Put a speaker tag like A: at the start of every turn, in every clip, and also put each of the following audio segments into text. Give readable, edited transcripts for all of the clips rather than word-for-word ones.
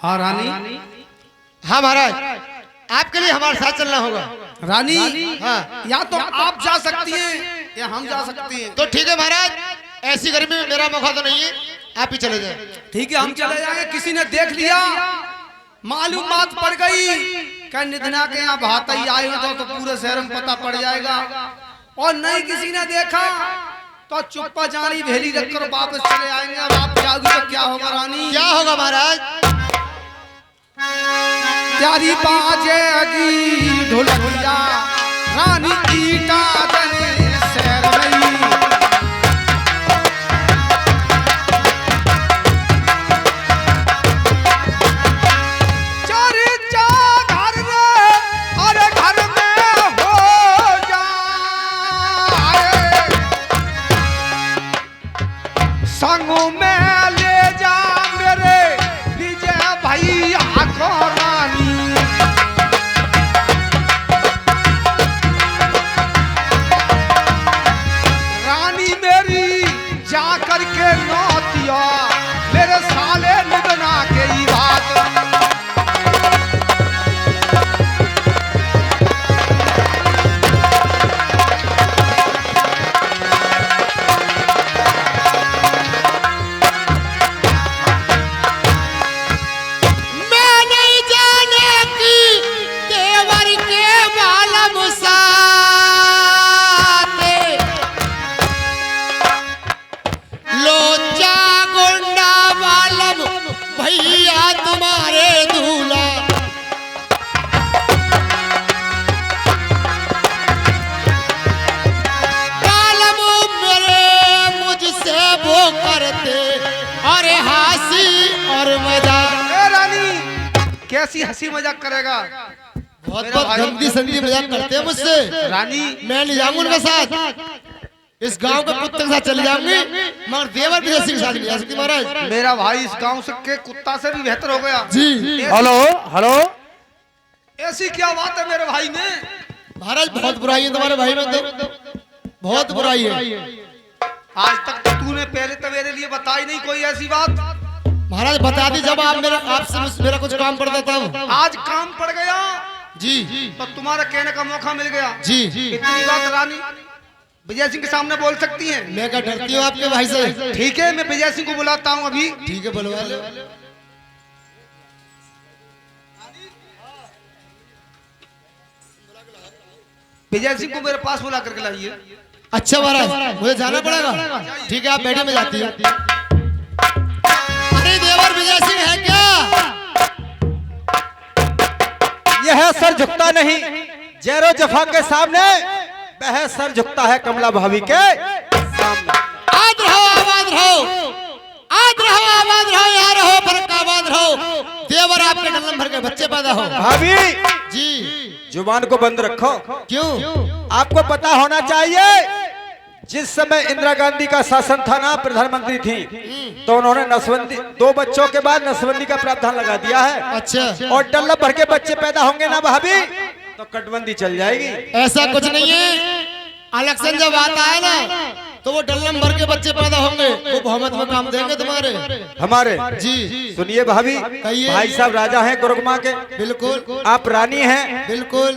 A: हाँ रानी।
B: हाँ महाराज, आपके लिए हमारे साथ चलना होगा।
A: रानी
B: हाँ,
A: या तो आप जा सकती हैं या हम जा सकते हैं।
B: तो ठीक है महाराज, ऐसी गर्मी में मेरा मौका तो नहीं है, आप ही चले जाए।
A: ठीक है, हम चले जाएंगे। किसी ने देख लिया, मालूम बात पड़ गई क्या निधना के यहाँ भाता ही आए हो तो पूरे शहर में पता पड़ जाएगा। और नहीं किसी ने देखा तो चुप्पा जानी भेली रखकर वापस चले आएंगे। अब आप जाओगी तो क्या होगा रानी?
B: क्या होगा महाराज?
A: प्यारी बाजेगी ढोलकिया, रानी ईटा जने शहर में। चर्चा घर में, अरे घर में हो जाए, संगों में ले जा मेरे विजय भैया को रानी। रानी मेरी जा करके नौतिया मेरे साले निधना के ही बात। कैसी हंसी मजाक करेगा?
B: बहुत बहुत गंदी संदी मजाक करते हैं मुझसे।
A: रानी
B: मैं ले जाऊंगा उनके साथ, इस गांव के कुत्ते के साथ चले जाऊंगी, मगर देवर भी ऐसी के साथ नहीं जा सकती महाराज।
A: मेरा भाई इस गांव से के कुत्ता से भी बेहतर हो गया
B: जी।
C: हेलो हेलो,
A: ऐसी क्या बात है मेरे भाई में?
B: महाराज बहुत बुराई है तुम्हारे भाई में, तो बहुत बुराई है।
A: आज तक तो तूने पहले तो मेरे लिए बताई नहीं कोई ऐसी बात।
B: महाराज बता दी जब आप आपसे मेरा कुछ काम पड़ता था।
A: आज काम पड़ गया
B: जी,
A: तो तुम्हारा कहने का मौका मिल गया
B: जी।
A: इतनी बात रानी विजय सिंह के सामने बोल सकती हैं?
B: मैं क्या डरती हूँ आपके भाई से?
A: ठीक है, मैं विजय सिंह को बुलाता हूँ अभी।
B: ठीक है, बुलवा लो।
A: विजय सिंह को मेरे पास बुला करके लाइए।
B: अच्छा महाराज, मुझे जाना पड़ेगा। ठीक है, आप बैठे, में जाती है। अरे देवर विजय सिंह है क्या?
C: यह सर झुकता नहीं जैरो जफा के सामने, वह सर झुकता है कमला भाभी के सामने।
B: आद रहो, आबाद रहो, आद रहो, आबाद रहो, यहाँ रहो, फर्क आबाद रहो। देवर आपके डल्लम भर के बच्चे पैदा हो।
C: भाभी
B: जी,
C: जुबान को बंद रखो।
B: क्यों?
C: आपको पता होना चाहिए जिस समय इंदिरा गांधी का शासन था ना, प्रधानमंत्री थी, तो उन्होंने नसबंदी, 2 बच्चों के बाद नसबंदी का प्रावधान लगा दिया है।
B: अच्छा,
C: और डल्ला भर के बच्चे पैदा होंगे ना भाभी, तो कटबंदी चल जाएगी।
B: ऐसा कुछ नहीं है। इलेक्शन जब आता है ना, तो वो डल्लम भर के बच्चे पैदा होंगे, वो बहुमत में काम देंगे तुम्हारे
C: हमारे।
B: जी।
C: सुनिए भाभी, भाई साहब राजा हैं गुरुगमा के,
B: बिल्कुल।
C: आप रानी हैं,
B: बिल्कुल।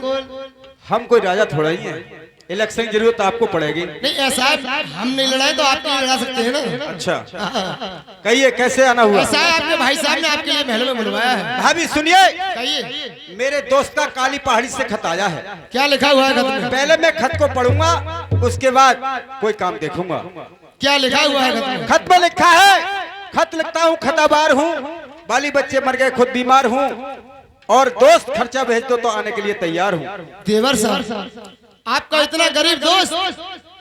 C: हम कोई राजा थोड़ा ही हैं। इलेक्शन की जरूरत आपको पड़ेगी।
B: नहीं ऐसा है, हम नहीं लड़ाए तो आप नहीं लड़ा सकते हैं ना।
C: अच्छा, कहिए कैसे आना हुआ?
B: ऐसा है, आपके भाई साहब ने आपके लिए महल में बुलवाया है।
C: भाभी सुनिए,
B: कहिए।
C: मेरे दोस्त का काली पहाड़ी से खत आया है।
B: क्या लिखा हुआ है खत में?
C: पहले मैं खत को पढ़ूंगा, उसके बाद कोई काम देखूंगा।
B: क्या लिखा हुआ है खत में?
C: खत में लिखा है, खत लिखता हूँ, खताबार हूँ, बाली बच्चे मर गए, खुद बीमार हूँ, और दोस्त खर्चा भेज दो तो आने के लिए तैयार हूँ।
B: देवर साहब, आपका इतना गरीब दोस्त,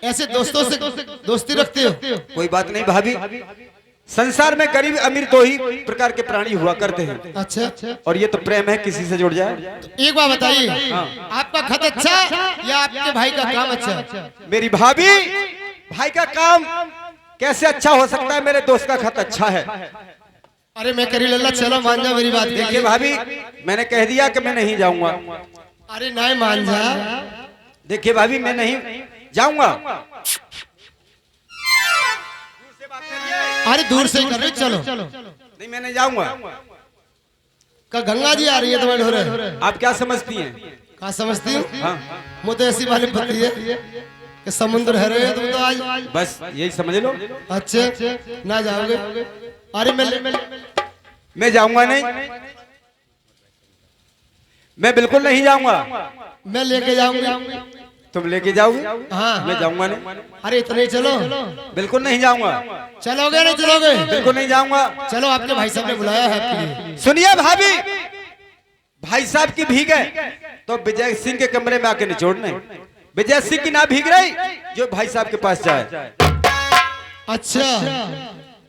B: ऐसे दोस्तों से दोस्ती रखते हो?
C: कोई बात नहीं भाभी, संसार में गरीब अमीर 2 ही प्रकार के प्राणी हुआ करते हैं।
B: अच्छा,
C: और ये तो प्रेम है, किसी से जुड़ जाए।
B: तो एक बात बताइए, आपका खत अच्छा या आपके भाई का काम अच्छा?
C: मेरी भाभी, भाई का काम कैसे अच्छा हो सकता है? मेरे दोस्त का खत अच्छा है।
B: अरे मैं करी लल्ला, चलो मान जा मेरी बात।
C: देखिए भाभी, मैंने कह दिया कि मैं नहीं जाऊंगा।
B: अरे नहीं मान जा।
C: देखिए भाभी, मैं नहीं जाऊंगा।
B: अरे दूर से ही कर रही, चलो।
C: नहीं मैं नहीं जाऊंगा।
B: का गंगा जी आ रही है तुम्हारे ढोरे?
C: आप क्या समझती हैं?
B: कहाँ समझती हूँ?
C: हाँ
B: मुझे ऐसी वाली पति है कि समुद्र है रहे तुम तो आज।
C: बस यही समझ लो।
B: अच्छे ना जाओगे? अरे
C: मैं जाऊंगा नहीं, मैं बिल्कुल नहीं जाऊंगा।
B: मैं लेके जाऊंगी।
C: तुम लेके जाओगे?
B: हाँ
C: मैं जाऊंगा नहीं।
B: अरे इतने ही चलो।
C: बिल्कुल नहीं जाऊंगा।
B: चलोगे नहीं चलोगे?
C: बिल्कुल नहीं जाऊंगा।
B: चलो, आपके भाई साहब ने बुलाया है आपके लिए।
C: सुनिए भाभी, भाई साहब की भीग है तो विजय सिंह के कमरे में आके निचोड़ने। विजय सिंह की ना भीग रही जो भाई साहब के पास जाए।
B: अच्छा,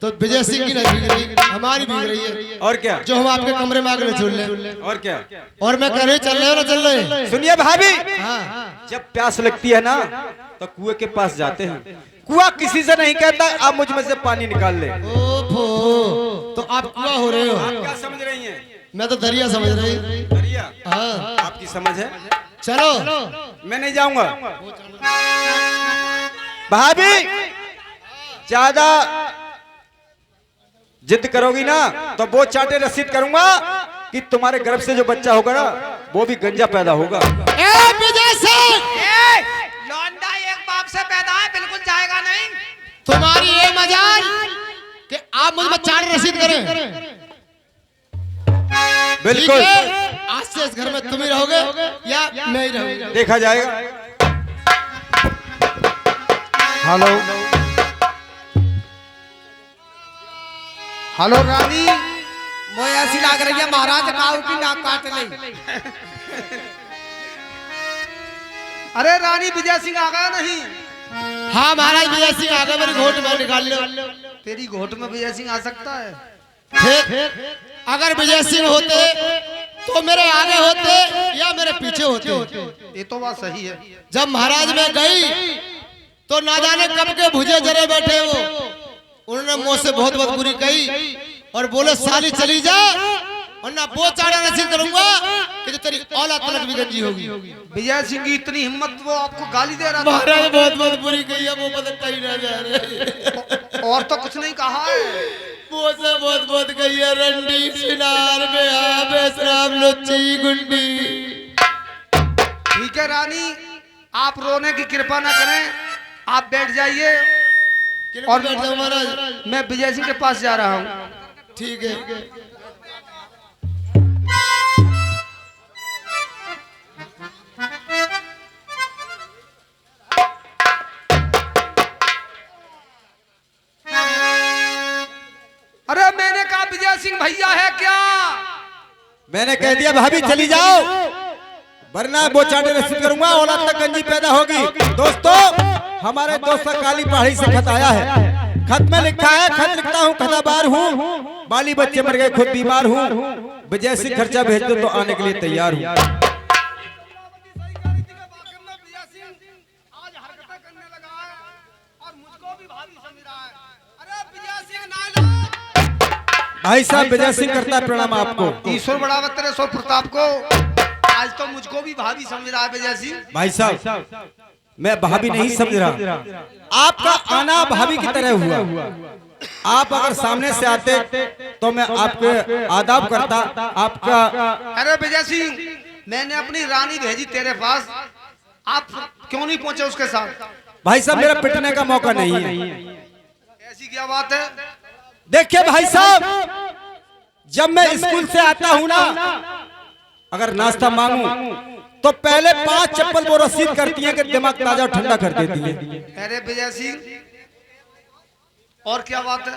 B: तो विजय सिंह की नहीं भीग रही, हमारी भीग रही है।
C: और क्या?
B: जो हम आपके कमरे में आके निचोड़ ले।
C: और क्या?
B: और मैं कह रही चल रहे हो ना चल रहे?
C: सुनिए भाभी,
B: हाँ।
C: जब प्यास लगती है ना तो कुएं के पास जाते हैं। कुआं किसी से नहीं कहता आप मुझ में से पानी निकाल ले।
B: ओफो, तो आप कुआं हो रहे हो?
C: आप क्या समझ रही हैं?
B: मैं तो दरिया समझ रही।
C: दरिया?
B: हाँ।
C: आपकी समझ है।
B: चलो।
C: मैं नहीं जाऊंगा। भाभी ज्यादा जिद करोगी ना तो वो चाटे रसीद करूंगा कि तुम्हारे गर्भ से जो बच्चा होगा ना वो भी गंजा पैदा होगा।
B: विजय सिंह,
A: लौंडा एक बाप से पैदा है, बिल्कुल जाएगा नहीं।
B: तुम्हारी ये मजाल कि आप मुझ में चाटे रसीद करें।
C: बिल्कुल।
B: ठीक है? आज से इस घर में तुम ही रहोगे या मैं ही रहूंगा?
C: देखा जाएगा।
A: हेलो हेलो रानी,
D: वो ऐसी लाग रही है महाराज काऊ की नाक काट ली।
A: अरे रानी विजय सिंह आ गया नहीं?
B: हाँ महाराज, विजय सिंह आ गए, मेरी घोट में निकाल लो।
A: तेरी घोट में विजय सिंह आ सकता है?
B: फिर अगर विजय सिंह होते तो मेरे आगे होते या मेरे पीछे होते?
A: ये तो बात सही है।
B: जब महाराज में गई तो ना जाने कब के भुजे जरे बैठे वो। उन्होंने मुंह से बहुत बहुत बुरी कही और बोले साली चली जा वरना वो चाड़ा रसीद करूंगा कि जो तेरी औलाद तलक भी गंजी होगी।
A: विजय सिंह की इतनी हिम्मत, वो आपको गाली दे रहा था।
B: महाराज बहुत बहुत बुरी कही है, वो बदल कहीं ना जा रहे।
A: और तो कुछ नहीं कहा है।
B: वो से बहुत बहुत कही है, रंडी सिनार बेहा बेसराम लुच्ची गुंडी।
A: ठीक है रानी, आप रोने की कृपा ना करें, आप बैठ जाइए और
B: बैठ जाओ महाराज।
A: मैं विजय सिंह के पास जा रहा हूँ।
B: ठीक है।
A: अरे मैंने कहा विजय सिंह भैया है क्या?
C: मैंने कह दिया भाभी चली जाओ वरना वो चाटे रसीद करूंगा, औलाद तक गंजी पैदा होगी। दोस्तों, हमारे दोस्त का काली पहाड़ी से खत आया है। खत में लिखा है, खत लिखता हूँ खताबार हूँ, बाली बच्चे मर गए खुद बीमार हूँ, विजय सिंह खर्चा भेज दो तो आने के लिए तैयार हूँ। भाई साहब विजय सिंह करता है प्रणाम आपको।
A: ईश्वर बढ़ावा तेरे सो प्रताप को। आज तो मुझको भी भाभी समझ रहा है विजय सिंह।
C: भाई साहब मैं भाभी नहीं समझ रहा, आपका आना भाभी की तरह हुआ। आप अगर सामने से आते तो मैं आपके आदाब करता आपका।
A: अरे विजय सिंह, मैंने अपनी रानी भेजी तेरे पास, आप क्यों नहीं पहुंचे उसके साथ?
C: भाई साहब मेरा पिटने का मौका नहीं है।
A: ऐसी क्या बात है?
C: देखिए भाई साहब, जब मैं स्कूल से आता हूँ ना, अगर नाश्ता मांगू तो पहले 5 चप्पल वो रसीद करती है कि दिमाग ताजा और ठंडा कर देती है।
A: अरे विजय सिंह, और क्या बात है?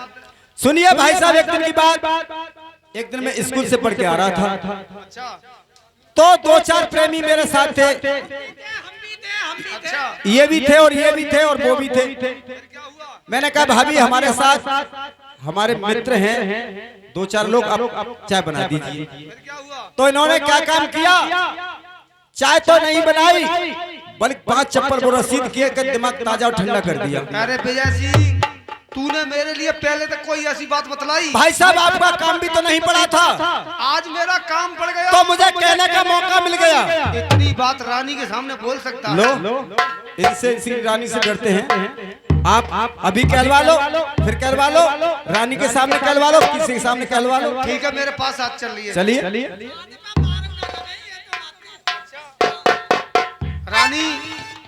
C: सुनिए भाई साहब, एक दिन की बात, एक दिन मैं स्कूल से पढ़ के आ रहा था,
A: अच्छा
C: तो 2-4 प्रेमी मेरे साथ थे।
A: अच्छा,
C: ये भी थे और ये भी थे और वो भी थे।
A: क्या हुआ?
C: मैंने कहा भाभी हमारे साथ हमारे मित्र हैं 2-4 लोग, आप चाय बना दीजिए।
A: फिर क्या हुआ?
C: तो इन्होंने क्या काम किया, चाय तो नहीं बनाई बल्कि 5 चप्पल वो रसीद किए कि दिमाग ताजा और ठंडा कर दिया।
A: अरे विजय सिंह, तूने मेरे लिए पहले तक कोई ऐसी बात बतलाई?
C: भाई साहब आपका काम भी तो नहीं पड़ा था,
A: आज मेरा काम पड़ गया
C: तो मुझे कहने का मौका मिल गया।
A: इतनी बात रानी के सामने बोल सकता है?
C: लो इनसे इसी रानी से डरते हैं। आप अभी कहलवा लो, फिर कहलवा लो, रानी के सामने कहलवा लो, किसी के सामने कहलवा लो।
A: ठीक है, मेरे पास आज चलिए।
C: चलिए।
A: रानी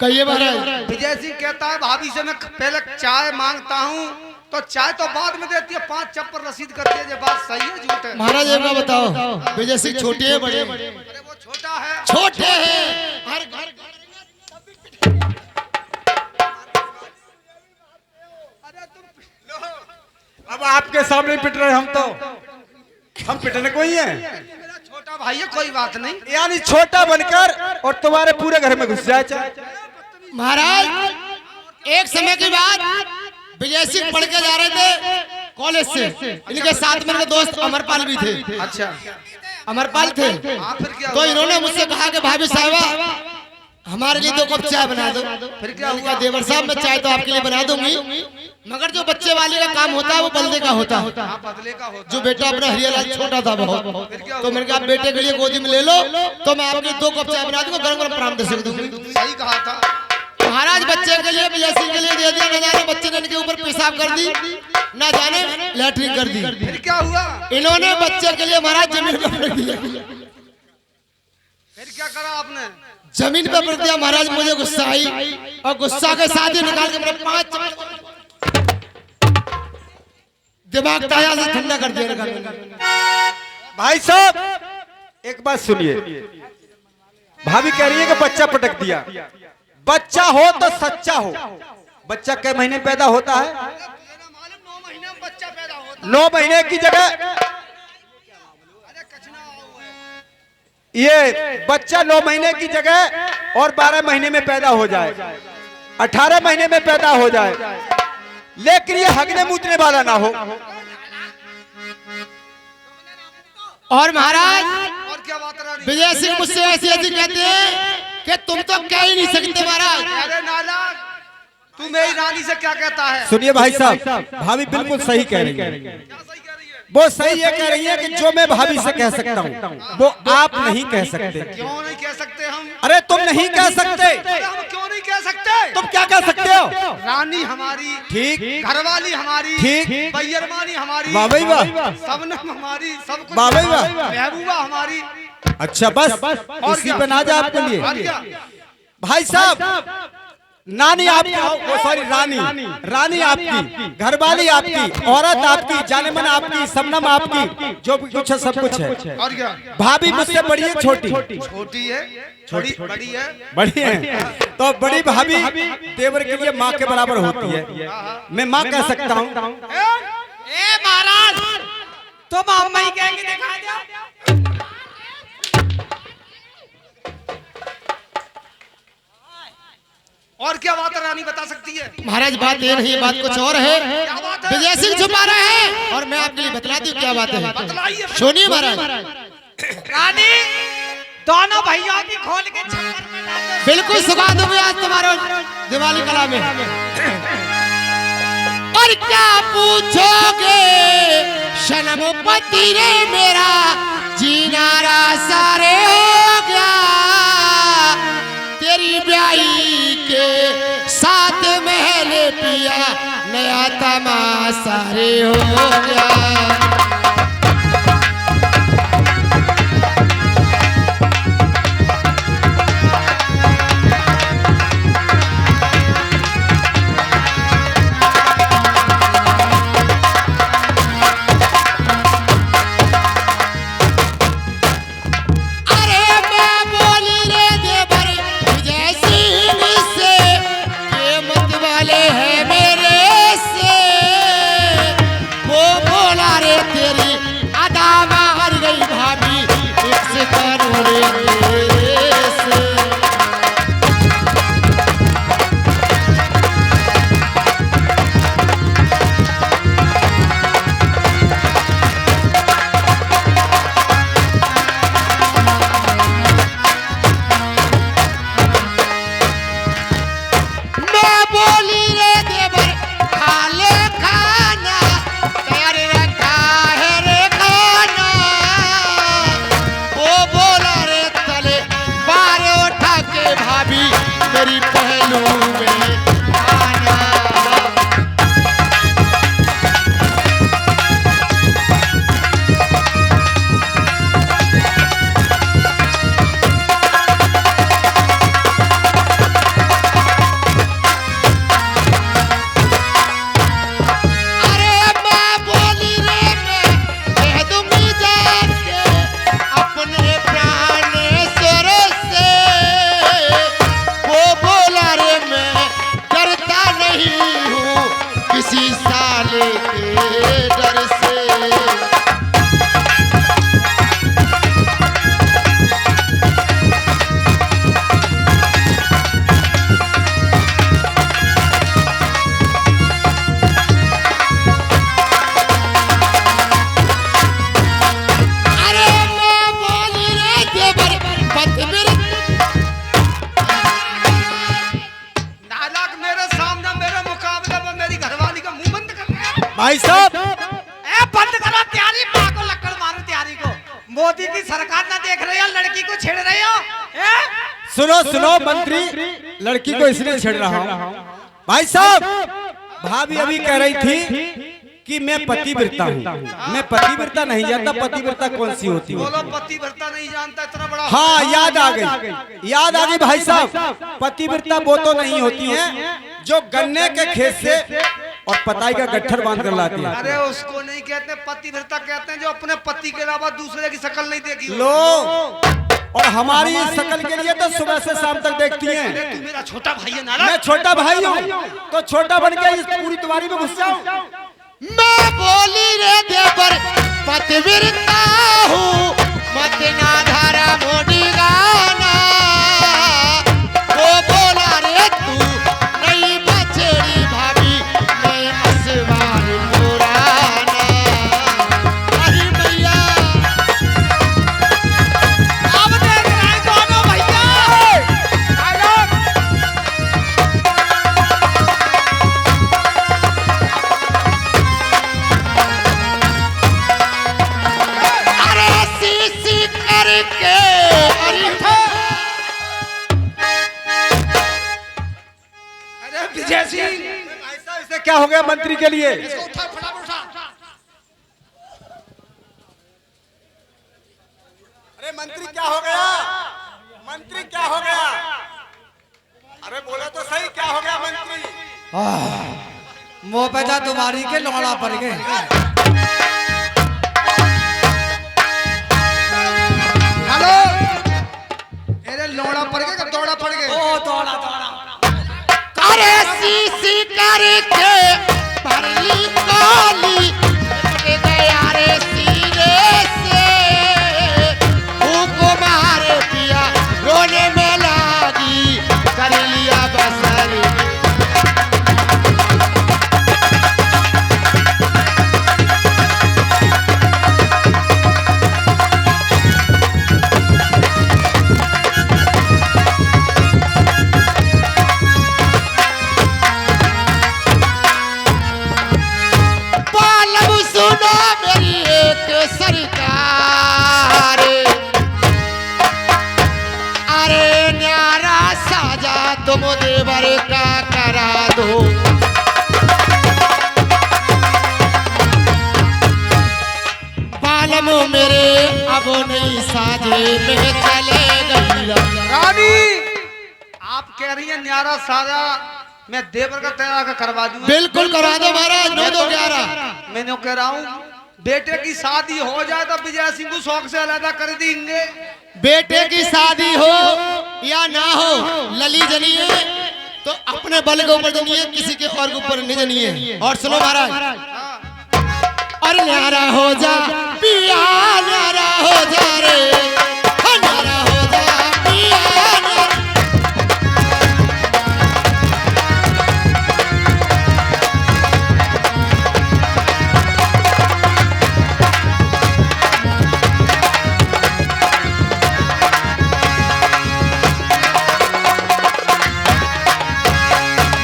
B: कहिए महाराज।
A: विजय सिंह कहता है भाभी से मैं पहले चाय मांगता हूँ, तो चाय तो बाद में देती है, 5 चप्पल रसीद करती है। ये बात सही है झूठ है?
B: महाराज एक बात बताओ, विजय सिंह छोटे हैं बड़े?
A: अरे वो छोटा है।
B: छोटे हैं। हर घर
C: अब आपके सामने पिट रहे हम तो, हम पिटने को ही हैं।
A: मेरा छोटा भाई है, कोई बात नहीं।
C: यानी छोटा बनकर और तुम्हारे पूरे घर में घुस जाए चाहे।
B: महाराज एक समय की बात, विजय सिंह पढ़ के जा रहे थे कॉलेज से, इनके साथ में इनके दोस्त अमरपाल भी थे।
A: अच्छा,
B: अमरपाल थे।
A: हाँ, फिर क्या
B: तो
A: हुआ?
B: इन्होंने मुझसे कहा कि भाभी साहबा हमारे लिए 2 कप चाय बना दो।
A: फिर क्या
B: मैंने
A: हुआ?
B: कहा देवर साहब मैं चाय तो आपके लिए बना दूंगी, मगर जो बच्चे वाले का काम होता है वो बल्दे का होता है।
A: हाँ, बदले का होता
B: जो बेटा अपना हरियालाल छोटा था बहुत, तो मैंने कहा बेटे के लिए गोदी में ले लो, तो मैं आपके 2 कप चाय बना दूंगा, गरम गरम प्राण दे दूंगी।
A: सही कहा था।
B: महाराज बच्चे के लिए विजय सिंह के लिए दे दिया, न जाने बच्चे ने इनके ऊपर पेशाब कर दी, न जाने लैट्रिन कर दी।
A: फिर क्या हुआ?
B: इन्होंने बच्चे के लिए महाराज जमीन पर रख दिया।
A: फिर क्या करा आपने?
B: जमीन पे पड़ दिया। महाराज मुझे गुस्सा आई और गुस्सा के साथ ही निकाल के मेरे 5 दिमाग ताया से ठंडा कर दिया।
C: भाई साहब एक बात सुनिए, भाभी कह रही है कि बच्चा पटक दिया। बच्चा हो तो सच्चा हो। बच्चा कै महीने पैदा होता है?
A: 9 महीने में बच्चा पैदा होता
C: 9 महीने की जगह
A: है।
C: ये बच्चा 9 महीने की जगह और 12 महीने में पैदा हो जाए, 18 महीने में पैदा हो जाए, लेकिन ये हगने मूतने वाला ना हो।
B: और महाराज
A: और क्या बात रानी?
B: विजय सिंह मुझसे ऐसी ऐसी कहते हैं कि तुम तो कह ही नहीं सकते महाराज।
A: अरे नालायक, तू मेरी रानी से क्या कहता है?
C: सुनिए भाई साहब, भाभी बिल्कुल सही कह रही है।
A: क्या सही कह रही है?
C: वो सही ये कह रही है कि जो मैं भाभी से कह सकता हूँ वो आप नहीं कह सकते।
A: क्यों नहीं कह सकते हम?
C: अरे तुम नहीं कह सकते,
A: अरे हम क्यों नहीं कह सकते?
C: तुम क्या कह सकते हो?
A: रानी हमारी,
C: ठीक,
A: घरवाली हमारी,
C: ठीक,
A: बैरमानी हमारी,
C: वाह भाई वाह,
A: सबनम हमारी, सब कुछ
C: वाह भाई वाह।
A: महबूबा हमारी।
C: अच्छा बस
A: और
C: इसी
A: क्या?
C: पे ना जा आपके लिए।
A: और क्या?
C: भाई साहब नानी आपकी, सॉरी रानी, रानी आपकी, घरवाली आपकी, औरत आपकी, जाने मन आपकी, सबनम आपकी, जो भी कुछ है सब कुछ है।
A: और क्या?
C: भाभी मुझसे बड़ी है छोटी?
A: छोटी है, छोटी बड़ी है।
C: बड़ी है तो बड़ी भाभी देवर के लिए माँ के बराबर होती है। मैं माँ कह सकता हूँ।
D: ए महाराज तुम अम्मा ही कह के दिखा दो।
A: और क्या बात है रानी बता सकती है?
B: महाराज बात ये नहीं, बात कुछ और है।
A: क्या बात है?
B: विजय सिंह छुपा रहे हैं और मैं आपके लिए बतलाती हूँ क्या बात है।
A: बतलाइए।
B: सुनिए महाराज,
D: रानी दोनों भैया की खोल के छप्पर में डाल दो।
B: बिल्कुल सुखा दूंगी आज तुम्हारे दिवाली कला में। और क्या पूछोगे शनम पति रे मेरा जीना सारे हो गया, तेरी ब्याही के साथ महल पिया नया तमाशा रे हो गया। डर से। अरे मैं बोली रे देवर पतिव्रत।
A: नालायक, मेरे सामने मेरे मुकाबले में मेरी घरवाली का मुंह बंद कर रहा है।
C: भाई साहब
D: ए बंद करो तैयारी, माँ को लक्कड़ मारो तैयारी को। मोदी की सरकार ना देख रही हो, लड़की को छेड़ रही हो।
C: सुनो सुनो मंत्री, लड़की को इसलिए छेड़ रहा हूँ। भाई साहब, भाभी अभी कह रही थी कि मैं पतिव्रता हूँ। मैं पतिव्रता नहीं जानता, पतिव्रता कौन सी होती है?
A: बोलो, पतिव्रता नहीं जानता, इतना बड़ा।
C: हाँ, याद आ गई, याद आ गई भाई साहब। पतिव्रता वो तो नहीं होती है जो गन्ने के खेत से और पताई का गट्ठर बांध कर लाती है।
A: अरे उसको नहीं कहते पतिव्रता, कहते हैं जो अपने पति के अलावा दूसरे की शक्ल नहीं देखी हो।
C: लो, और हमारी इस शक्ल के लिए तो सुबह से शाम तक देखती
A: अरे
C: हैं।
A: तू मेरा छोटा भाई है नालायक।
C: मैं छोटा भाई हूँ तो छोटा बन के इस पूरी तुम्हारी में घुस जाऊं।
B: मैं बोली रे देवर पतिव्रता हूँ, मत ना धारा मोड़ी गाना। वो बोला रे तू नहीं बचेरी भाभी, मैं मसवार पुराना। अरे भैया
D: अब देख रहे हैं दोनों भैया।
B: अरे सी करके
A: अरे विजय सिंह,
C: ऐसा इसे क्या हो गया मंत्री के लिए?
A: इसको उठा, फटाफट उठा।
C: अरे मंत्री क्या हो गया? मंत्री क्या हो गया? अरे बोला तो सही, क्या हो गया मंत्री?
A: मुंह पे जा तुम्हारी के लौड़ा पड़ गए। हेलो, अरे लौड़ा पड़ गए कि दौड़ा पड़ गए?
D: ओ दौड़ा दौड़ा।
B: अरे सी करके परली काली निकल गया रे सीरे से। भूख मारे पिया रोने में लागी, कर लिया बसरी। पालम सुनो मेरी एक सरकार। अरे न्यारा साजा तुम देवर का करा दो। पालम मेरे अब नहीं साजे में चले गई।
A: रानी, आप कह रही हैं न्यारा सारा मैं देवर का तैयार का करवा दूंगा।
B: बिल्कुल करा दो महाराज, 9-2-11।
A: मैं कह रहा हूँ बेटे की शादी हो जाए तो विजय सिंह को शौक से अलग कर देंगे।
B: बेटे की शादी हो या ना हो, लली जनिए तो अपने बल के ऊपर जनिए, किसी के और के ऊपर नहीं जनिए। और सुनो महाराज, और न्यारा हो जा पिया, न्यारा हो जा रे, न्यारा हो जा पिया, न्यारा।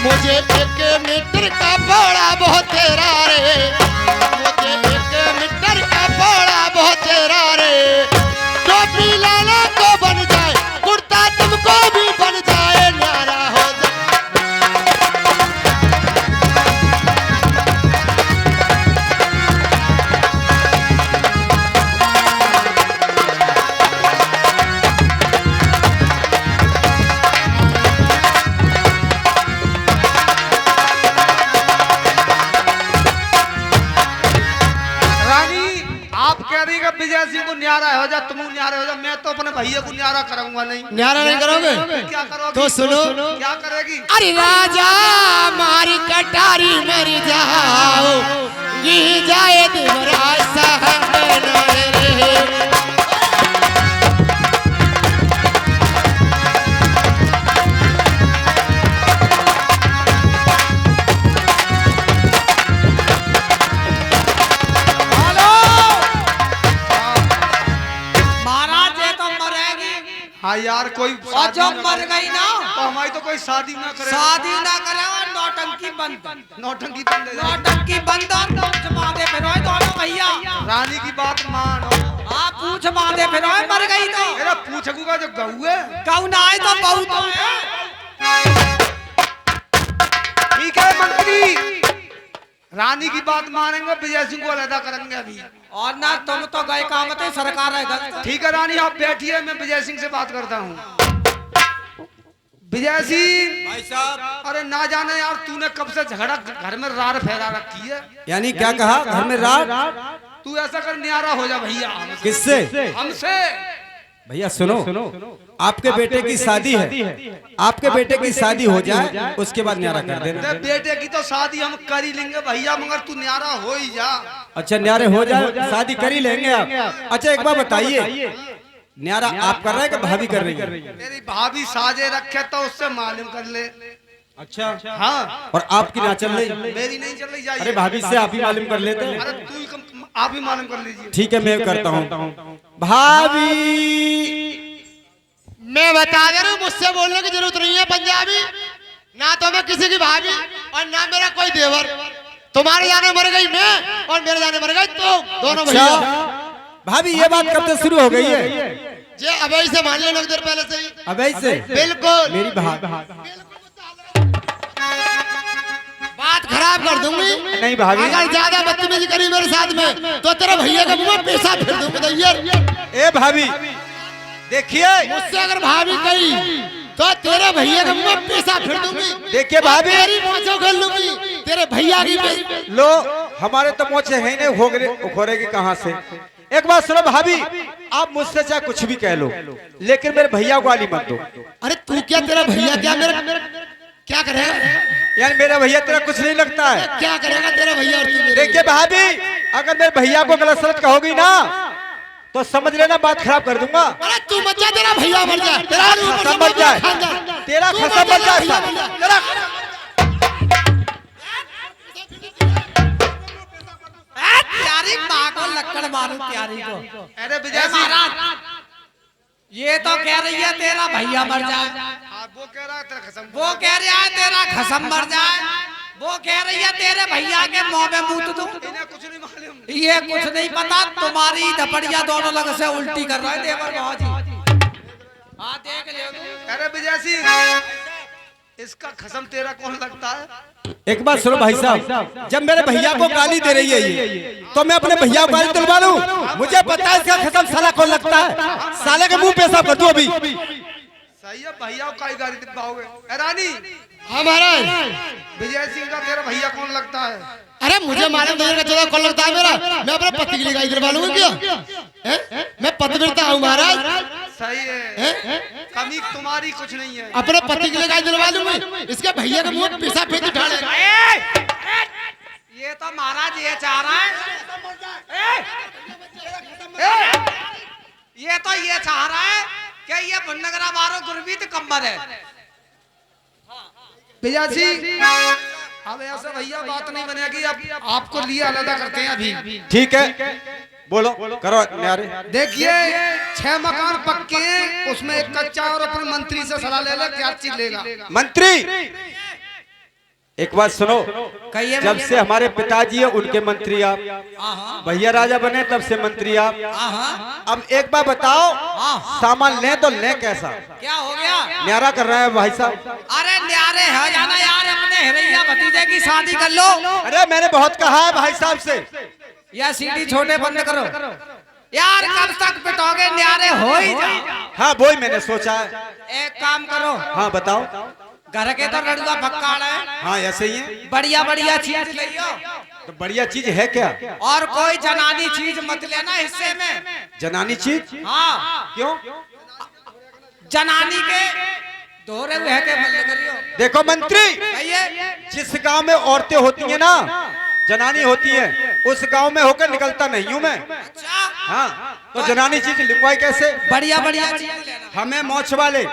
B: मुझे 1 मीटर का बड़ा बहुत तेरा रे, मुझे 1 मीटर का बड़ा बहुत तेरा रे। टोपी लाला को बन जाए, कुर्ता तुमको भी बन जाए, न्यारा हो जाए।
A: रानी, आप कह रही कि विजय सिंह को न्यारा हो जा, तुम न्यारा हो जा। मैं तो अपने भैया को न्यारा करूंगा नहीं।
B: न्यारा नहीं करोगे?
A: क्या करोगी?
B: तो सुनो,
A: क्या करेगी?
B: अरे राजा मारी कटारी मर जाओ, ये जाए देवराज साहब रे।
D: महाराज ये तो मरेगी
A: हाँ यार कोई
D: और
A: शादी
D: जो
A: ना
D: मर
A: करे।
D: गई ना
A: तो हमारी तो कोई शादी ना करे।
D: शादी ना करे और नौटंकी बंद
A: नौटंकी बंद है।
D: नौटंकी बंद और पूछ बांधे फिरो दोनों भैया
A: रानी की बात मानो।
D: आप पूछ बांधे फिरो मर गई तो
A: मेरा पूछकू का जो गऊ है
D: कौन ना आए तो बहुत है
A: ठीक है मंत्री, रानी की बात मानेंगे, विजय सिंह को अलहदा करेंगे अभी।
D: और ना तुम तो गए काम थे सरकार है गलत
A: ठीक है रानी आप बैठिए, मैं विजय सिंह से बात करता हूँ। विजय सिंह
C: भाई साहब,
A: अरे ना जाने यार तूने कब से झगड़ा घर में रार फैला रखी है।
C: यानी क्या कहा घर में रात?
A: तू ऐसा कर न्यारा हो जा भैया हमसे।
C: किससे?
A: हमसे।
C: भैया सुनो, आपके बेटे की शादी है, आपके बेटे की शादी हो जाए उसके बाद न्यारा कर देना।
A: तेरे बेटे की तो शादी हम कर ही लेंगे भैया, मगर तू न्यारा हो ही जा।
C: अच्छा न्यारे हो जाए, शादी कर ही लेंगे आप। अच्छा एक बार बताइए, न्यारा आप कर रहे हैं कि भाभी कर रही है?
A: मेरी भाभी साजे रखे तो उससे मालूम कर ले।
C: अच्छा
A: हाँ
C: और आपकी ना चल रही?
A: मेरी नहीं चल रही, जाइए।
C: अरे भाभी से आप ही मालूम कर लेते हैं।
A: अरे तू ही आप ही मालूम कर लीजिए।
C: ठीक है मैं करता हूँ। भाभी
B: मैं बता दे रहा हूँ, मुझसे बोलने की जरूरत नहीं है पंजाबी। ना तो मैं किसी की भाभी और ना मेरा कोई देवर। तुम्हारे जाने मर गई मैं और मेरे जाने मर गई तुम दोनों भैया।
C: भाभी ये बात कब से शुरू हो गई है?
B: जे अभी से मान लेना देर पहले से ही।
C: अब ऐसे
B: बिल्कुल
C: मेरी भाभी
B: बात खराब कर दूंगी।
C: नहीं भाभी।
B: अगर ज्यादा बदतमीजी करी मेरे साथ में तो तेरे भैया का मुंह पैसा फिर दूंगा दैयर।
C: ए भाभी देखिए,
B: मुझसे अगर भाभी कही तो तेरे भैया का मुंह पैसा फिर दूंगी।
C: देखिए भाभी,
B: तेरी मोचो कर लूंगी तेरे भैया की।
C: लो हमारे तो मोचे है नहीं, उखोरेगी कहाँ से? एक बात सुनो भाभी, आप मुझसे चाहे कुछ भी कह लो, लेकिन मेरे भैया को गाली मत दो।
B: अरे तू क्या, तेरा भैया क्या मेरा क्या करेगा?
C: यार मेरा भैया तेरा कुछ नहीं लगता है।
B: क्या करेगा तेरा भैया और तू मेरे?
C: देखिए भाभी, अगर मेरे भैया को गलत सलत कहोगी ना तो समझ लेना बात खराब कर दूंगा।
B: अरे तू मत जा, तेरा भैया मर जाए, तेरा
C: खत्म मर जाए, तेरा खत्म मर जाए, तेरा
D: त्यारी माँ को लक्कड़ मारू त्यारी को।
A: अरे विजय सिंह,
D: महाराज ये तो कह रही है तेरा भैया मर जाए,
A: वो कह रहा है तेरा खसम।
D: वो कह रहा है तेरा खसम मर जाए, वो कह रही है तेरे भैया के मुंह में मूत दूं।
A: इन्हें कुछ नहीं मालूम।
D: ये कुछ नहीं पता, तुम्हारी धपड़िया दोनों लग से उल्टी कर रहे देवर बाबा जी। हाँ देख ले तू।
A: अरे विजय सिंह, इसका खसम तेरा कौन लगता है?
C: एक बात सुनो भाई साहब, जब मेरे भैया को गाली दे रही है ये, तो मैं अपने भैया को गाली दिलवा लूं? मुझे पता है इसका खत्म साला कौन लगता है। साले के मुंह पेशाब कर दूं अभी।
A: सही है, भैया को काई गाली दिलवाओगे? ए रानी,
B: हमारा
A: विजय सिंह का तेरा भैया कौन लगता है?
B: अरे मुझे मालूम नहीं है चौदह कौन लगता है मेरा। मैं अपने पति के लिए गाली दिलवा लूंगा क्या? मैं पतिव्रता हूँ महाराज।
A: सही है, कमी तुम्हारी कुछ नहीं है।
B: अपने पति के लिए गाली दिलवा लूंगा, इसके भैया के मुंह पैसा फेंक उठा ले।
D: ये तो महाराज ये चाह रहा है, ये तो ये चाह रहा है कि ये भुन्नगरा मारो गुरमीत कंबर है।
A: विजय सिंह, अब ऐसे भैया बात नहीं बनेगी। अब आपको लिए अलग करते हैं अभी।
C: ठीक है बोलो, करो न्यारे।
A: देखिए 6 मकान पक्के हैं, उसमें एक कच्चा, और अपने मंत्री से सलाह ले ले क्या चीज लेगा।
C: मंत्री एक बात सुनो,
D: कहिए
C: जब
D: भैया।
C: से हमारे पिताजी है उनके मंत्री आप, भैया राजा बने तब से मंत्री आप। अब एक बार बताओ, सामान ले तो ले कैसा?
D: क्या हो गया?
C: न्यारा कर रहा है भाई साहब।
D: अरे न्यारे हो जाना यार, अपने हिरैया भतीजे की शादी कर लो।
C: अरे मैंने बहुत कहा है भाई साहब से।
D: या सीटी छोटे बंद करो यार, कब तक पिटोगे? न्यारे हो ही जा।
C: हाँ वही मैंने सोचा है।
D: एक काम करो,
C: हाँ बताओ।
D: घर के तो लड़ुआ पक्का है,
C: हाँ ऐसे ही है।
D: बढ़िया बढ़िया चीज लियो,
C: तो बढ़िया चीज है क्या?
D: और कोई जनानी चीज मत लेना हिस्से में।
C: जनानी चीज?
D: हाँ,
C: क्यों?
D: जनानी के दोहरे हुए के बल्ले करियो।
C: देखो मंत्री,
D: कहिए।
C: जिस गांव में औरतें होती हैं ना, जनानी होती है, उस गांव में होकर निकलता नहीं हूँ मैं। हाँ, तो जनानी चीज लिखवाई कैसे?
D: बढ़िया बढ़िया चीज लेना।
C: हमें मोछ वाले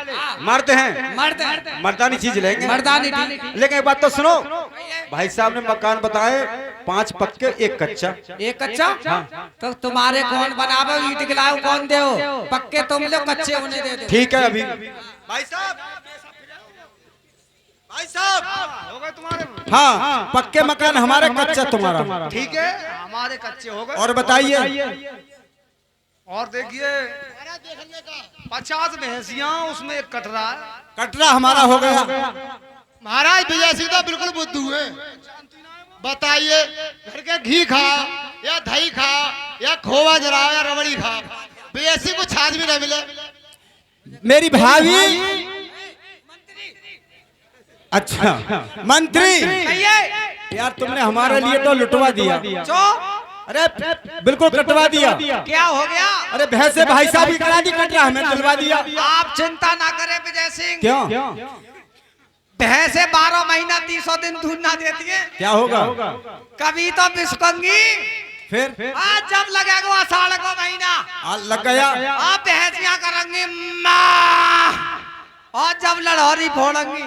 C: मर्द हैं,
D: मर्द
C: मर्दानी चीज लेंगे।
D: मर्दानी
C: लेकिन एक बात तो सुनो, भाई साहब ने मकान बताए 5 पक्के 1 कच्चा।
D: एक कच्चा? तो तुम्हारे कौन बनावे, ईट गिलाओ कौन दे? पक्के तुम लो, कच्चे उन्हें दे दो।
C: ठीक है। अभी भाई साहब, भाई साहब
A: हो गए तुम्हारे?
C: हाँ, पक्के मकान हमारे, कच्चा तुम्हारा।
A: ठीक है, हमारे कच्चे हो गए।
C: और बताइए।
A: और देखिए 50 भैंसियां, उसमें 1 कटरा है।
C: कटरा हमारा हो गया।
B: महाराज विजय सिंह तो बिल्कुल बुद्धू है। बताइए, घर के घी खा या दही खा या खोवा जराओ या रबड़ी खा, विजय सिंह को छाछ भी न मिले।
C: मेरी भाभी, अच्छा मंत्री, यार तुमने हमारे लिए तो लुटवा दिया। अरे बिल्कुल कटवा दिया।
D: क्या हो गया?
C: अरे भैंसे भाई साहब की करा दी, कटरा हमें दिलवा दिया।
D: आप चिंता ना करें विजय सिंह।
C: क्यों?
D: भैंसे 12 महीना 300 दिन दूध ना देती है।
C: क्या होगा?
D: कभी तो बिस्कंगी,
C: फिर
D: आज जब लगेगा आषाढ़ को महीना,
C: लग गया।
D: आप भैंसियां करेंगी माँ, और जब लड़हरी फोड़ेंगी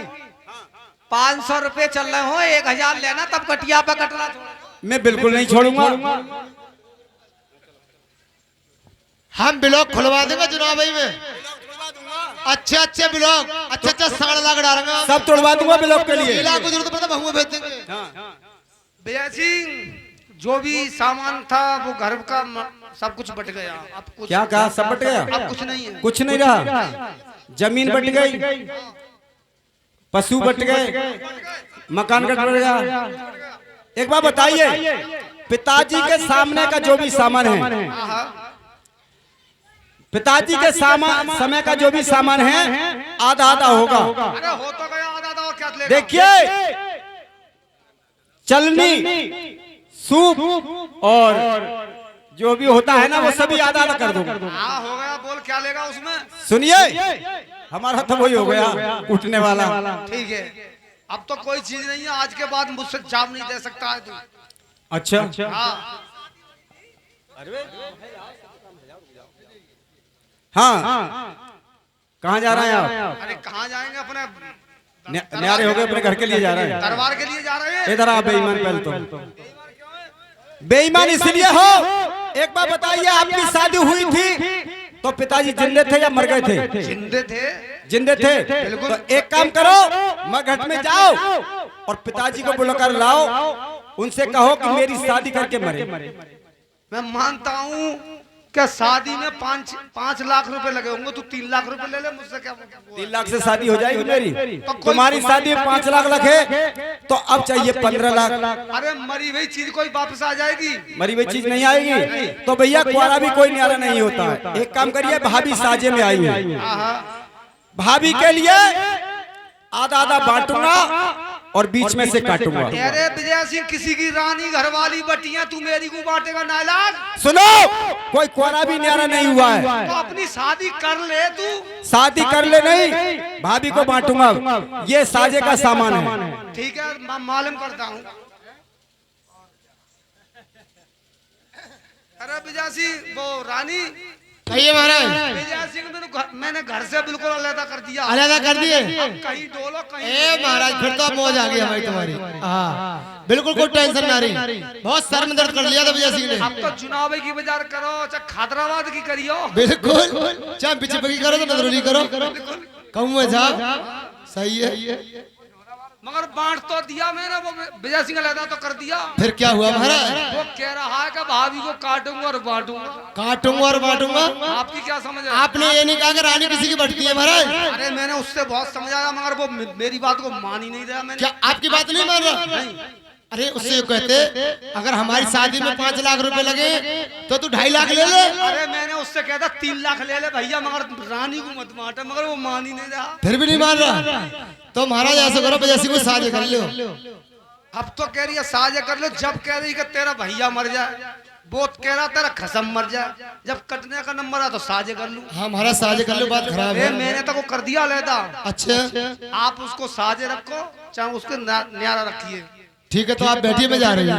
D: 500 रुपए चल रहे हो, 1000 लेना, तब कटिया पे कटरा छोड़।
C: मैं बिल्कुल नहीं छोड़ूंगा।
B: हम ब्लॉक खुलवा देंगे चुनाव में, अच्छे अच्छे ब्लॉक, अच्छा अच्छा 7 लाख डालेंगे,
C: सब तोड़वा दूंगा ब्लॉक के लिए।
B: 3 लाख को जरूरत पड़ता बहुआ भेज देंगे।
A: विजय सिंह, जो भी सामान था वो घर का सब कुछ बट गया। अब कुछ
C: क्या कहा? सब बट गया?
A: अब कुछ नहीं है।
C: कुछ नहीं रहा। जमीन बट गई, पशु बट गए, मकान कट गया। एक बात बताइए, पिताजी के सामने का जो भी सामान है, पिताजी के समय का जो भी सामान है, आधा आधा होगा।
A: अरे हो तो गया आधा आधा, और क्या लेगा?
C: देखिए, चलनी, सूप और जो भी होता है ना, वो सभी आधा आधा कर दूंगा।
A: हाँ हो गया, बोल क्या लेगा उसमें?
C: सुनिए, हमारा तो वही हो गया, उठने वाला।
A: ठीक है, अब तो कोई चीज नहीं है, आज के बाद मुझसे जवाब नहीं दे सकता है तू।
C: अच्छा,
A: हाँ
C: हाँ, कहाँ जा रहे हैं आप?
A: अरे कहाँ जाएंगे? अपने
C: न्यारे हो गए, अपने घर के लिए जा रहे हैं।
A: दरबार के लिए जा रहे हैं।
C: इधर आप बेईमान। पहले तो बेईमान इसलिए हो, एक बार बताइए, आपकी शादी हुई थी तो पिताजी जिंदे थे या मर गए थे?
A: जिंदे थे।
C: जिंदे थे। तो एक काम करो, मगहट में जाओ और पिताजी को बुलाकर लाओ, उनसे कहो कि मेरी शादी करके मरे।
A: मैं मानता हूँ क्या शादी में 5 लाख रुपए लगे होंगे, तू 3 लाख रुपए ले ले मुझसे। क्या
C: 3 लाख से शादी हो जाएगी मेरी? तुम्हारी शादी में 5 लाख लगे तो अब चाहिए 15 लाख।
A: अरे मरी हुई चीज कोई वापस आ जाएगी?
C: मरी हुई चीज नहीं आएगी। तो भैया कुआरा भी कोई न्यारा नहीं होता है। एक काम करिए, भाभी साजे में आई है, भाभी के लिए आधा आधा बांटूंगा और बीच में से काटूंगा।
A: अरे विजय सिंह, किसी की रानी घरवाली बटियां, तू मेरी को बांटेगा नालायक?
C: सुनो, कोई कोरा भी न्यारा नहीं हुआ है।
A: तो अपनी शादी कर ले तू।
C: शादी कर ले नहीं, भाभी को बांटूंगा, ये साजे का सामान है।
A: ठीक है, मैं मालूम करता हूँ। अरे विजय सिंह, वो रानी
B: कहिए महाराज।
A: विजय सिंह, मैंने घर से बिल्कुल अलग कर दिया।
B: अलग कर दिए?
A: कहीं डोलो कहीं।
B: ए महाराज, फिर तो मौज आ गई हमारी तुम्हारी। हाँ, बिल्कुल कोई टेंशन ना रही। बहुत सर में दर्द कर लिया था विजय सिंह ने।
A: अब तो चुनाव की बाजार करो, चाहे खादराबाद की करियो।
B: बिल्कुल, चाहे पीछे पकी करो तो नजरोली करो, कहूँ साहब सही है।
A: मगर बांट तो दिया मैंने, वो विजय सिंह लगा तो कर दिया।
B: फिर क्या हुआ महाराज?
A: वो कह रहा है कि भाभी को काटूंगा और बांटूंगा।
B: काटूंगा और बांटूंगा?
A: आपकी क्या समझ है?
B: आपने ये नहीं कहा कि रानी किसी की बढ़ती है महाराज?
A: अरे मैंने उससे बहुत समझाया, मगर वो मेरी बात को मान ही नहीं रहा। मैंने
B: क्या आपकी बात नहीं मान रहा? अरे उससे कहते, अगर हमारी शादी में 5 लाख रुपए लगे तो तू 2.5 लाख ले ले।
A: अरे मैंने उससे कहता 3 लाख ले ले भैया, मगर रानी को मत बांटे, मगर वो मान ही नहीं रहा।
B: फिर भी नहीं मान रहा? तो महाराज ऐसा करो, जैसे को शादी कर लो।
A: अब तो कह रही है साझे कर लो, जब कह रही कि तेरा भैया मर जाए, वो कह रहा तेरा खसम मर जाए, जब कटने का नंबर आ तो साझे कर लूं।
B: हाँ महाराज, साझे कर लो, बात खराब है।
A: मैंने तो वो कर दिया लेता।
B: अच्छा,
A: आप उसको साझे रखो, चाहे उसके न्यारा रखिए।
B: ठीक है, तो आप बैठिए, मैं जा रही हूँ।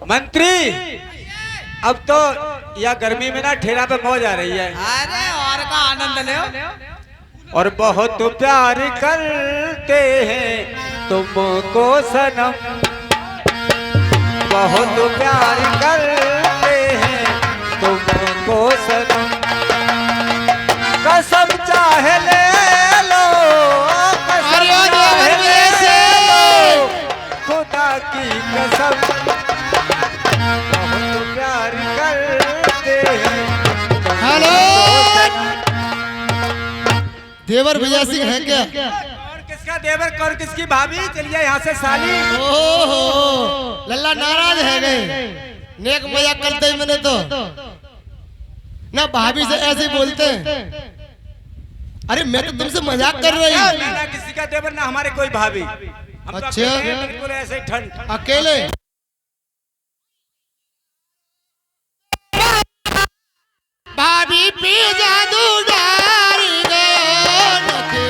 C: मंत्री अब तो यह गर्मी में ना ठेला पे मौज आ रही है।
D: अरे और का आनंद ले।
C: और बहुत प्यार करते हैं तुमको सनम, बहुत प्यार करते हैं तुमको सनम, कसम चाहे ले लो, कसम चाहे ले लो, खुदा की कसम, बहुत प्यार करते हैं।
B: हेलो, देवर विजय सिंह है क्या?
C: और किसका देवर और किसकी भाभी? चलिए यहाँ से साली।
B: ओहो, लल्ला नाराज है गए, नेक मजाक करते ही मैंने तो ना भाभी से ऐसे बोलते हैं। अरे मैं तो तुमसे मजाक कर रही हूँ।
C: ना किसी का देवर ना हमारे कोई भाभी। हम तो
B: अच्छा।
C: अकेले हैं, बिल्कुल ऐसे ही ठंड।
B: अकेले भाभी पे जादू डाल गयो नखे।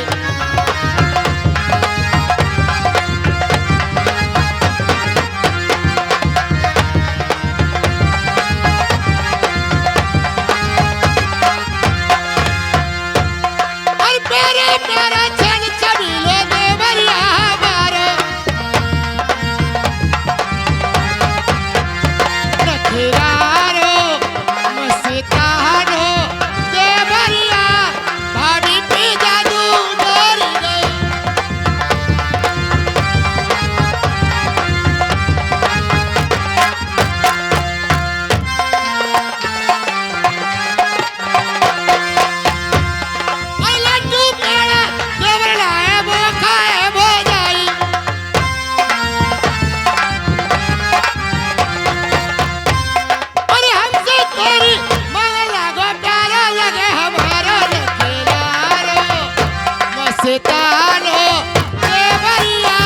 B: और मेरे मेरा छन छबीलो देवरिया बारो नखरारो मस्तानो देवरिया भाभी पे जादू डाल गयो। आई लड्डू पेड़ा देवर लाए वो खाए वो जाई। अरे हमसे तेरी मन लागो प्यारा लगे हमारा नखरारो मस्तानो देवरिया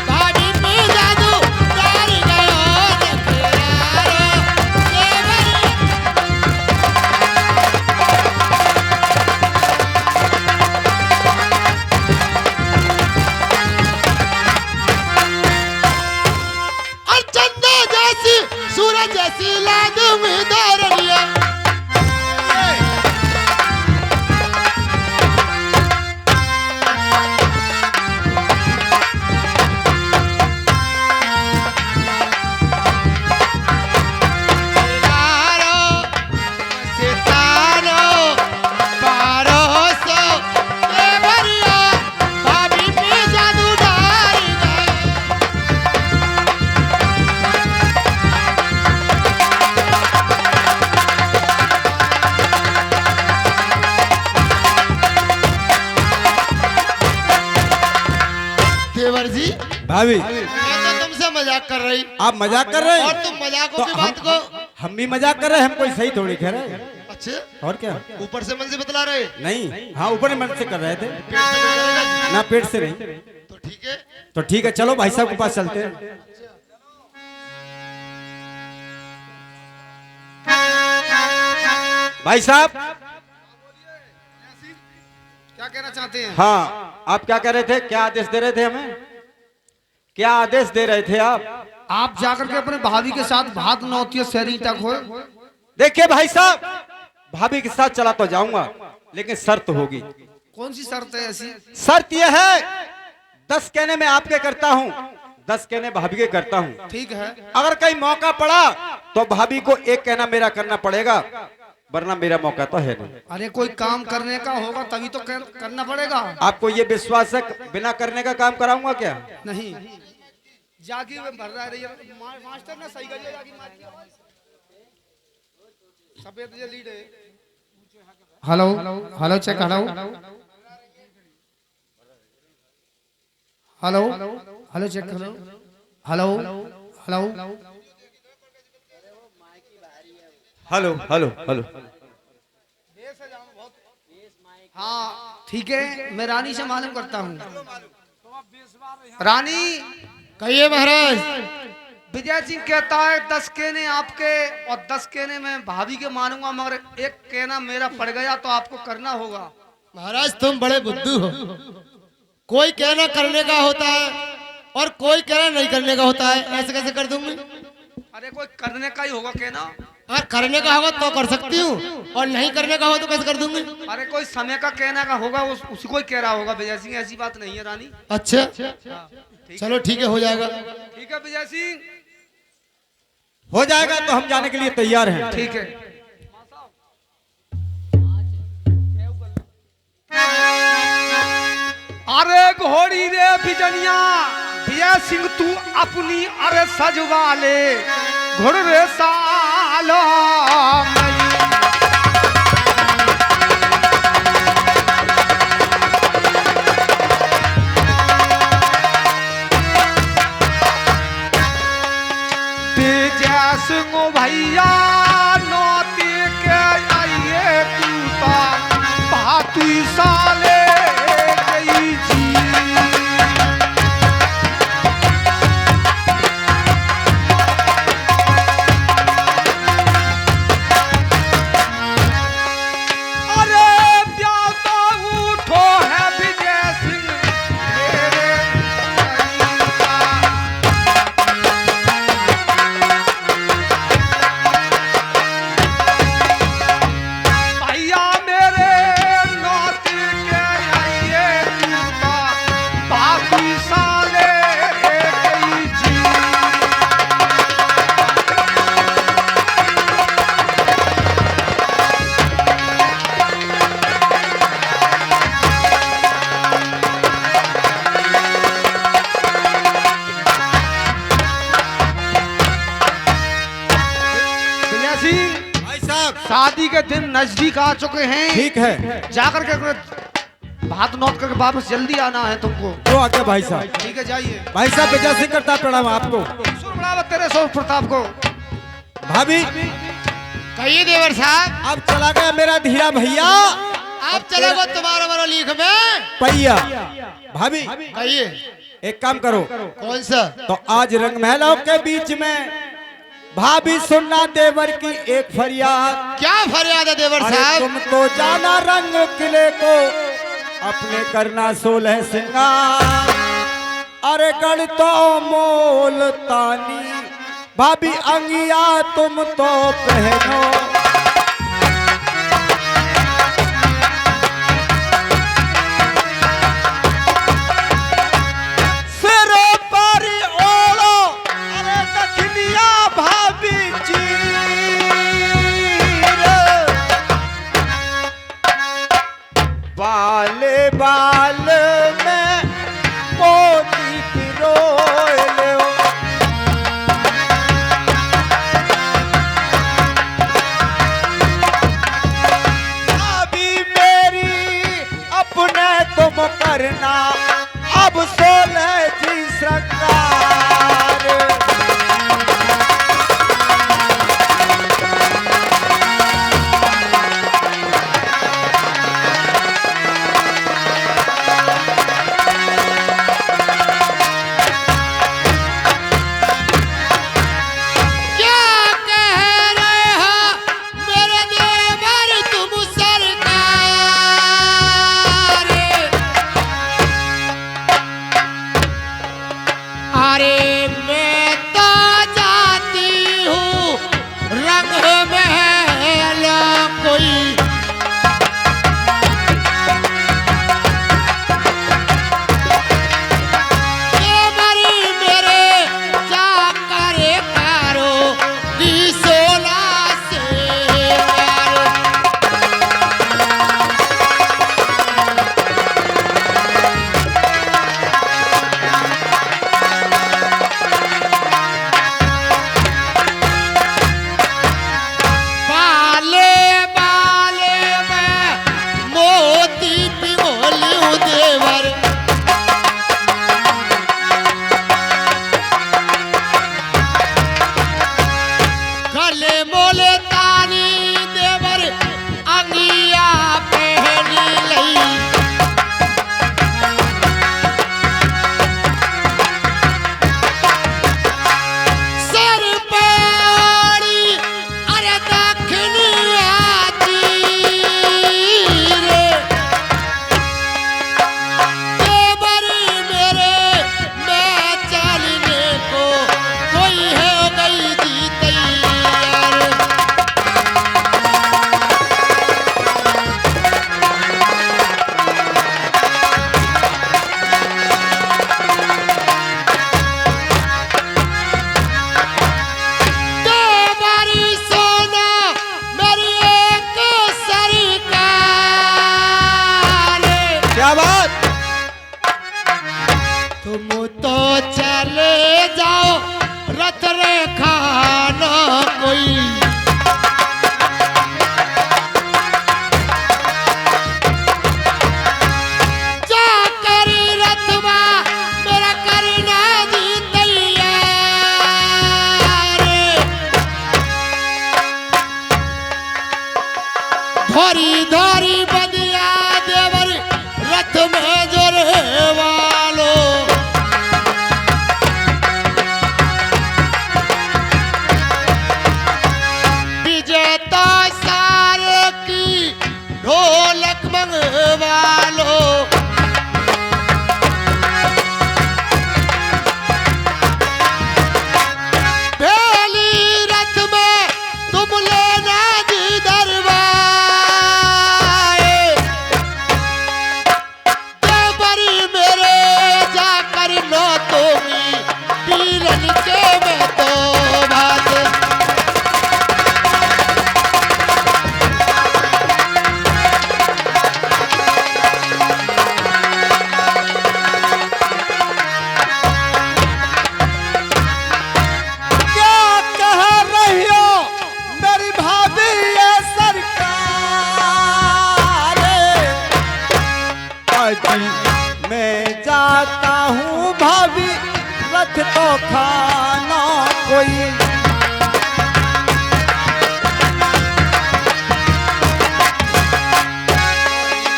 B: भाभी पे जादू डाल गयो नखरारो देवरिया। और चंदा जैसी सूरज जैसी लाद में दौड़िया। सितारो सितारो पारोसो देवरिया भाभी पे जादू डाल गयो। देवर जी
C: भाभी
B: मैं तो तुमसे मजाक कर रही
C: आप मजाक कर रहे
B: और
C: हैं?
B: तुम मजाकों
C: तो
B: की बात को
C: हम भी मजाक कर रहे हैं, हम कोई सही थोड़ी कह रहे हैं।
B: अच्छे
C: और क्या?
B: ऊपर से मन से बतला रहे
C: नहीं, हाँ ऊपर मन से कर रहे थे,
B: पेट से नहीं करेगा।
C: ना पेट से नहीं।
B: तो ठीक है,
C: तो ठीक है, चलो भाई साहब के पास चलते हैं। भाई साहब,
A: क्या कहना चाहते हैं?
C: हाँ आप क्या कह रहे थे? क्या आदेश दे रहे थे हमें? क्या आदेश दे रहे थे आप?
A: आप जाकर के अपने भाभी के साथ भात नौतिया शहरी तक हो।
C: देखिए भाई साहब, भाभी के साथ चला तो जाऊंगा, लेकिन शर्त होगी।
A: कौन सी शर्त है ऐसी?
C: शर्त यह है, 10 कहने में आपके करता हूँ, 10 कहने भाभी के करता हूँ।
A: ठीक है।
C: अगर कहीं मौका पड़ा तो भाभी को एक कहना मेरा करना पड़ेगा, वरना मेरा मौका तो है नहीं।
A: अरे कोई काम करने का होगा तभी तो करना पड़ेगा।
C: आपको ये विश्वास है बिना करने का काम कराऊंगा क्या?
A: नहीं जागी में भर रहा है मास्टर ना सही करिए जागी मार की आवाज। सफेद ये लीड है। Hello hello check hello hello hello check hello hello hello
C: hello hello hello.
A: हाँ ठीक है, मैं रानी से मालूम करता हूँ। रानी
B: कहिए महाराज।
A: विजय सिंह कहता है 10 कहने आपके और 10 कहने में भाभी के मानूंगा, मगर एक कहना मेरा पड़ गया तो आपको करना होगा।
B: महाराज तुम बड़े बुद्धू हो, कोई कहना करने का होता है और कोई कह रहा नहीं करने का होता है, ऐसे कैसे कर दूंगी?
A: अरे कोई करने का ही होगा कहना।
B: अगर करने का होगा तो कर सकती हूँ, और नहीं करने का हो तो कैसे कर दूंगी?
A: अरे कोई समय का कहने का होगा, उसी को ही कह रहा होगा विजय सिंह, ऐसी बात नहीं है रानी।
B: अच्छा चलो ठीक है, हो जाएगा।
A: ठीक है विजय सिंह,
C: हो जाएगा तो हम जाने के लिए तैयार हैं।
A: ठीक है। अरे घोड़ी रे बिजनिया विजय सिंह तू अपनी अरे सजवा ले घोड़ रे सालो विजय सिंह भैया नौती के आइए तूता भातु साले गई जी। अरे ब्याह तो उठो है विजय सिंह मेरे भैया। भैया मेरे नौती के आइए तूता बाकी साले गई जी। विजय सिंह
C: भाई साहब
A: शादी के दिन नजदीक आ चुके हैं,
C: ठीक है,
A: जाकर के भात नोट करके वापस जल्दी आना है तुमको।
C: तो आगे भाई साहब।
A: ठीक है जाइए।
C: भाई साहब विजय सिंह करता प्रणाम आपको।
A: सुर बढ़ावा तेरे सौ प्रताप को।
C: भाभी
B: कहिए देवर साहब।
C: अब चला गया मेरा धीरा भैया,
B: आप चले गो तुम्हारा बड़ा लीख में।
C: पैया। भाभी
B: कहिए।
C: एक काम करो,
B: कौन सा?
C: तो आज रंग महलों के बीच में भाभी सुनना देवर की एक फरियाद।
B: क्या फरियाद है देवर
C: अरे
B: साहब?
C: तुम तो जाना रंग किले को अपने करना 16 सिंगार। अरे गढ़ तो मोल तानी भाभी अंगिया तुम तो पहनो। सिरों पर ओढ़ो अरे दखनिया भाभी चीर। बाले बाल में मोती पिरोए लो। अभी मेरी अपने तुम करना अब 16 जी सरकार।
B: क्या कह रहे हो मेरे देवर तुम सरकार? तुम तो चले जाओ रथ रेखा न कोई, जाकर रथवा मेरा करना जी तैयार। धोरी धोरी बदिया देवर रथ में जोरे वालो, विजेता सारे की ढोलक मंगवालो। पहली रथ में तुम लेना जी दरबार, देवरी मेरे जाकर नो तुम्ही पीरन के में तो बात।
C: क्या कह रही हो मेरी भाभी ये सरकार, अजी मैं जाता हूँ भाभी रथ तो खाना कोई।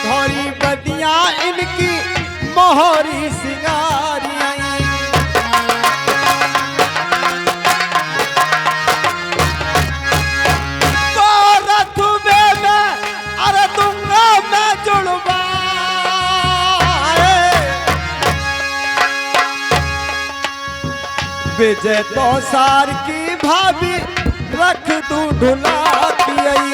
C: धोरी बदिया इनकी मोहरी सिंगारी, तो रथ में मैं अरे दूंगा मैं जुड़वाए। विजय तो सार की भाभी रख तू ढुला दियई,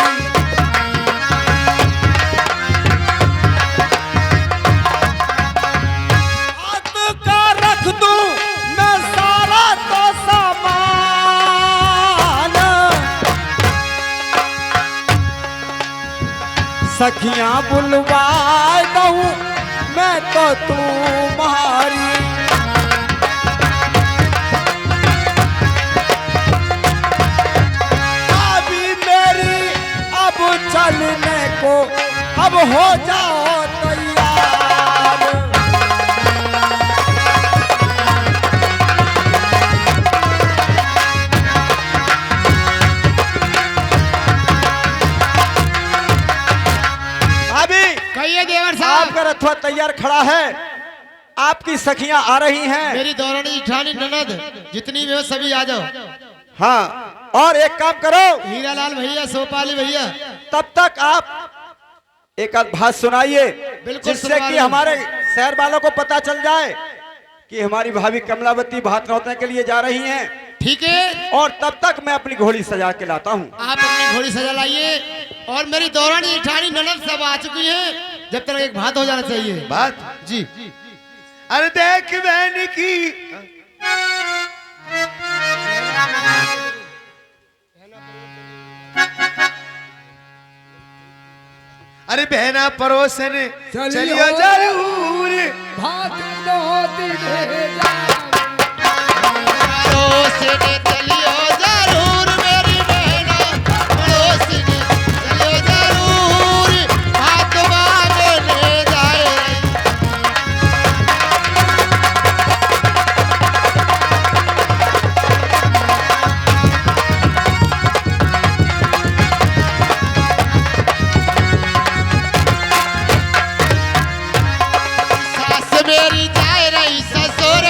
C: हाथ का रख दूं मैं सारा तो सामान। सखियां बुलवाए दऊं मैं तो तुम्हारी, भाभी मेरी अब चलने को अब हो जाओ तैयार। भाभी
B: कहिए देवर साहब।
C: आपका रथवा तैयार खड़ा है, आपकी सखियां आ रही हैं।
B: मेरी दौरानी जेठानी ननद जितनी भी हो सभी आ जाओ।
C: हाँ, और एक काम करो,
B: हीरालाल भैया, सोपाली भैया,
C: तब तक आप एक आध भात सुनाइए,
B: बिल्कुल
C: जिससे
B: सुनवा
C: कि
B: रहे हैं।
C: हमारे शहर वालों को पता चल जाए कि हमारी भाभी कमलावती भात नौतने के लिए जा रही हैं।
B: ठीक है।
C: और तब तक मैं अपनी घोड़ी सजा के लाता हूँ।
B: आप अपनी घोड़ी सजा लाइए और मेरी दौरानी जेठानी ननद सब आ चुकी है, जब तक एक भात हो जाना चाहिए।
A: बात
B: जी
A: अरे देख बहन की अरे बहना पड़ोसन चलियो जरूर
E: भात नौती ले जा
B: पड़ोसिन चलियो जरूर, मेरी बहना पड़ोसिन चलियो जरूर, भात मांगने जाए। सास मेरी जाए रही ससुर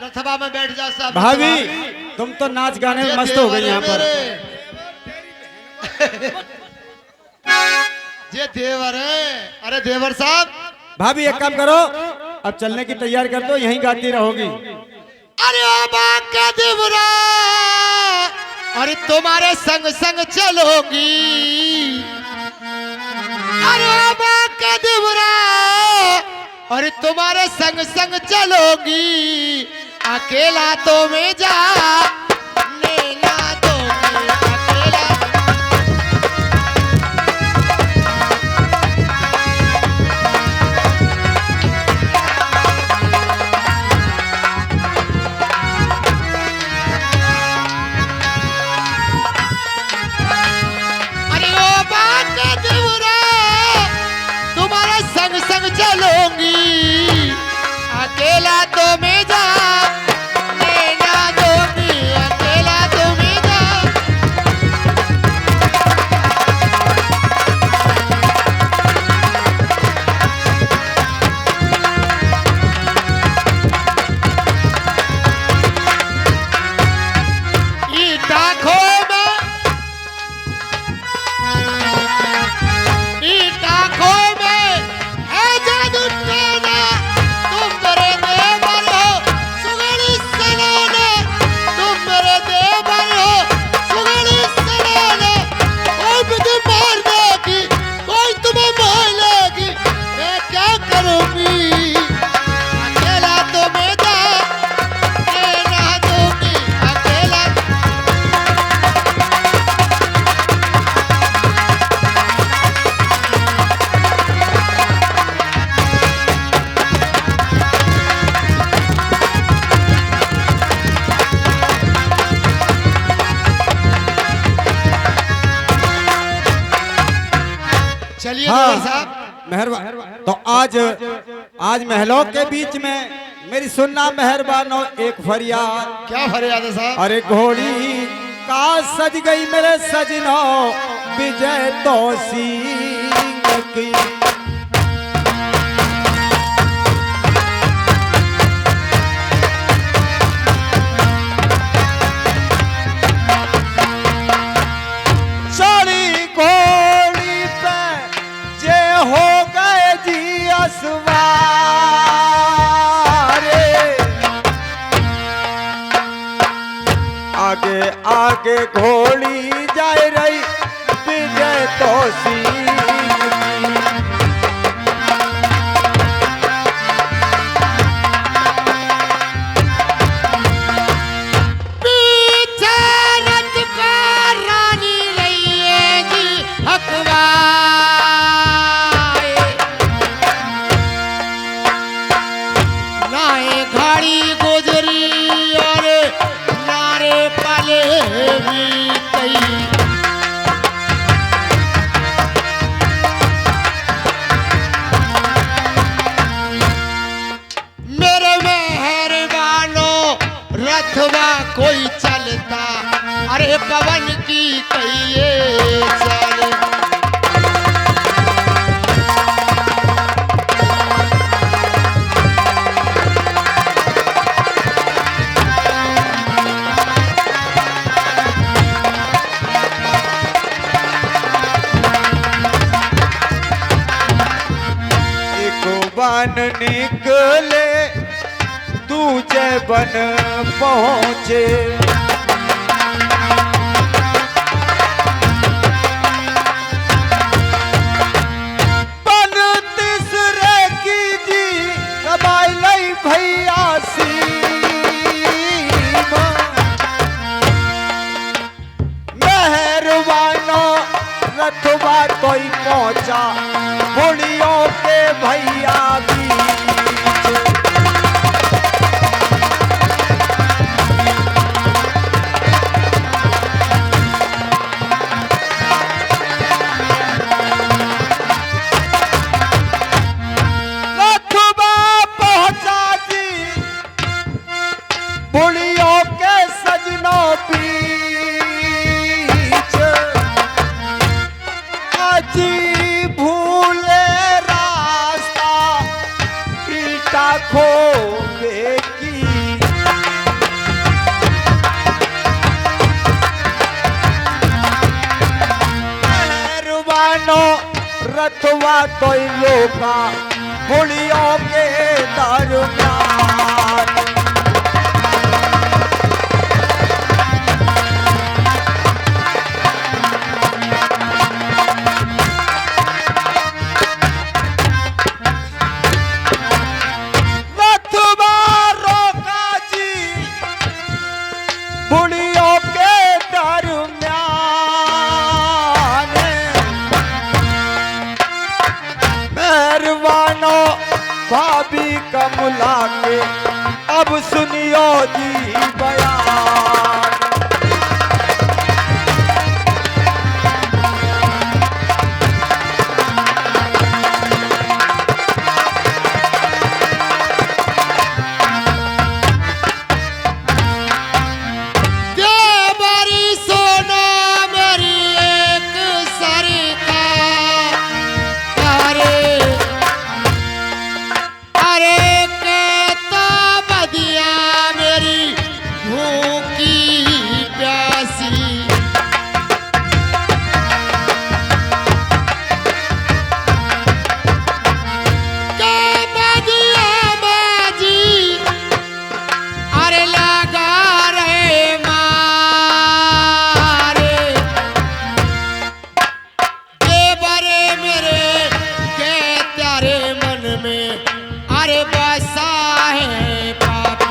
B: रथवा में बैठ जा सब।
C: भाभी तुम तो नाच गाने में मस्त हो गई यहाँ पर।
B: ये देवर है। अरे देवर साहब,
C: भाभी एक काम करो, अब चलने की तैयारी कर दो, यहीं गाती रहोगी।
B: अरे ओ बाका देवरा, अरे तुम्हारे संग संग चलोगी। अरे ओ बाका देवरा, अरे तुम्हारे संग संग चलोगी। अकेला तो मैं जा नैना दोगी अकेला। अरे ओ बाका देवरा, तुम्हारे संग संग चलोगी। अकेला तो मैं जा नैना दोगी अकेला तो मैं जा। ईटा खो में ईटा खो में है जादू टोना। तुम मेरे देवर हो सुगड़ी सलोने। तुम मेरे देवर हो सुगड़ी सलोने। कोई मुझे मार देगी, कोई तुम्हें मार लेगी, मैं क्या करूंगी। अकेला तो मैं जा नैना दोगी अकेला। चलिए देवर साहब।
C: हाँ मेहरबान। तो आज महलों के बीच में मेरी सुनना मेहरबानो एक फरियाद।
B: क्या फरियाद है साहब?
C: अरे घोड़ी का सज गई मेरे सजनो विजय तो सिंह की। चढ़ी घोड़ी पे जे हो गए जी असवारे। आगे आगे घोड़ी जाए रही विजय तो सिंह की।
B: पीछे रथ का रानी रहेगी हकवाए। नाए घाड़ी गुजरी और नारे पले भी कई। मेरे मेहरबानो रथवा कोई चलता। अरे पवन की कहिए चल।
C: एक बन निकले दूजे बन पहुंचे। बन तीसरे की जी कबाई लई भैया सीमा। मेहरबानो रथवा कोई पहुंचा बुढ़ियों के भैया बीच। रथवा पहुंचा जी बुढ़ियों के सजनों बीच। अजी भूले रास्ता ईटा खोवे की। रथवा तो लोका पुलियों के दरमियान। रथवा रोका जी पुलियों के दरमियान। मेहरबानो भाभी कमला के अब सुनियो जी बयान।
B: देवरी सोना मेरी एक सरका, अरे अरे कहता बदिया मेरी भूखी प्यासी। के बदिया बाजी अरे लगा रे मारे, देवरे मेरे के प्यारे मन में अरे बसा है पाप।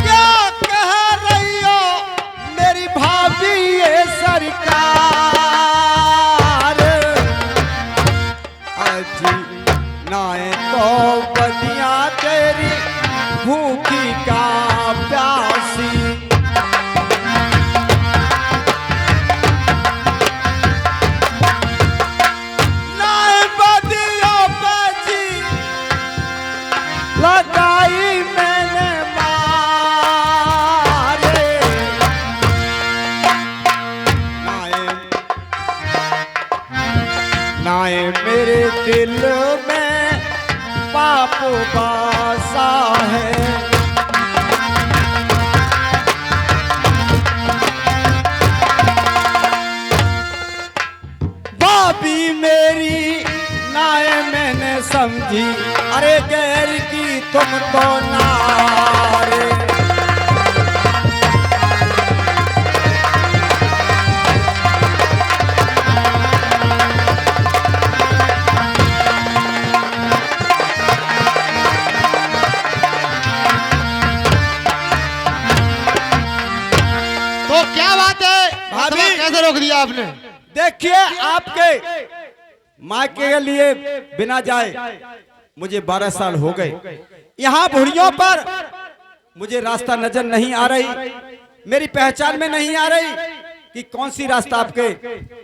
C: क्या कह रही हो मेरी भाभी ये सरकार। अजी नाए तो बदिया तेरी भूखी का प्यासी। नाए बदिया बजी लगाई मैंने मारे। नाए मेरे दिल में पाप बासा है। भाभी मेरी नाए मैंने समझी, अरे गैर की तुम तो नारे।
B: तो क्या बात है
C: भाभी।
B: भाभी, कैसे रोक दिया आपने?
C: देखिए आपके मायके के लिए बिना जाए मुझे 12 साल हो गए। यहाँ भुड़ियों पर मुझे रास्ता नजर नहीं आ रही, मेरी पहचान में नहीं आ रही कि कौन सी रास्ता आपके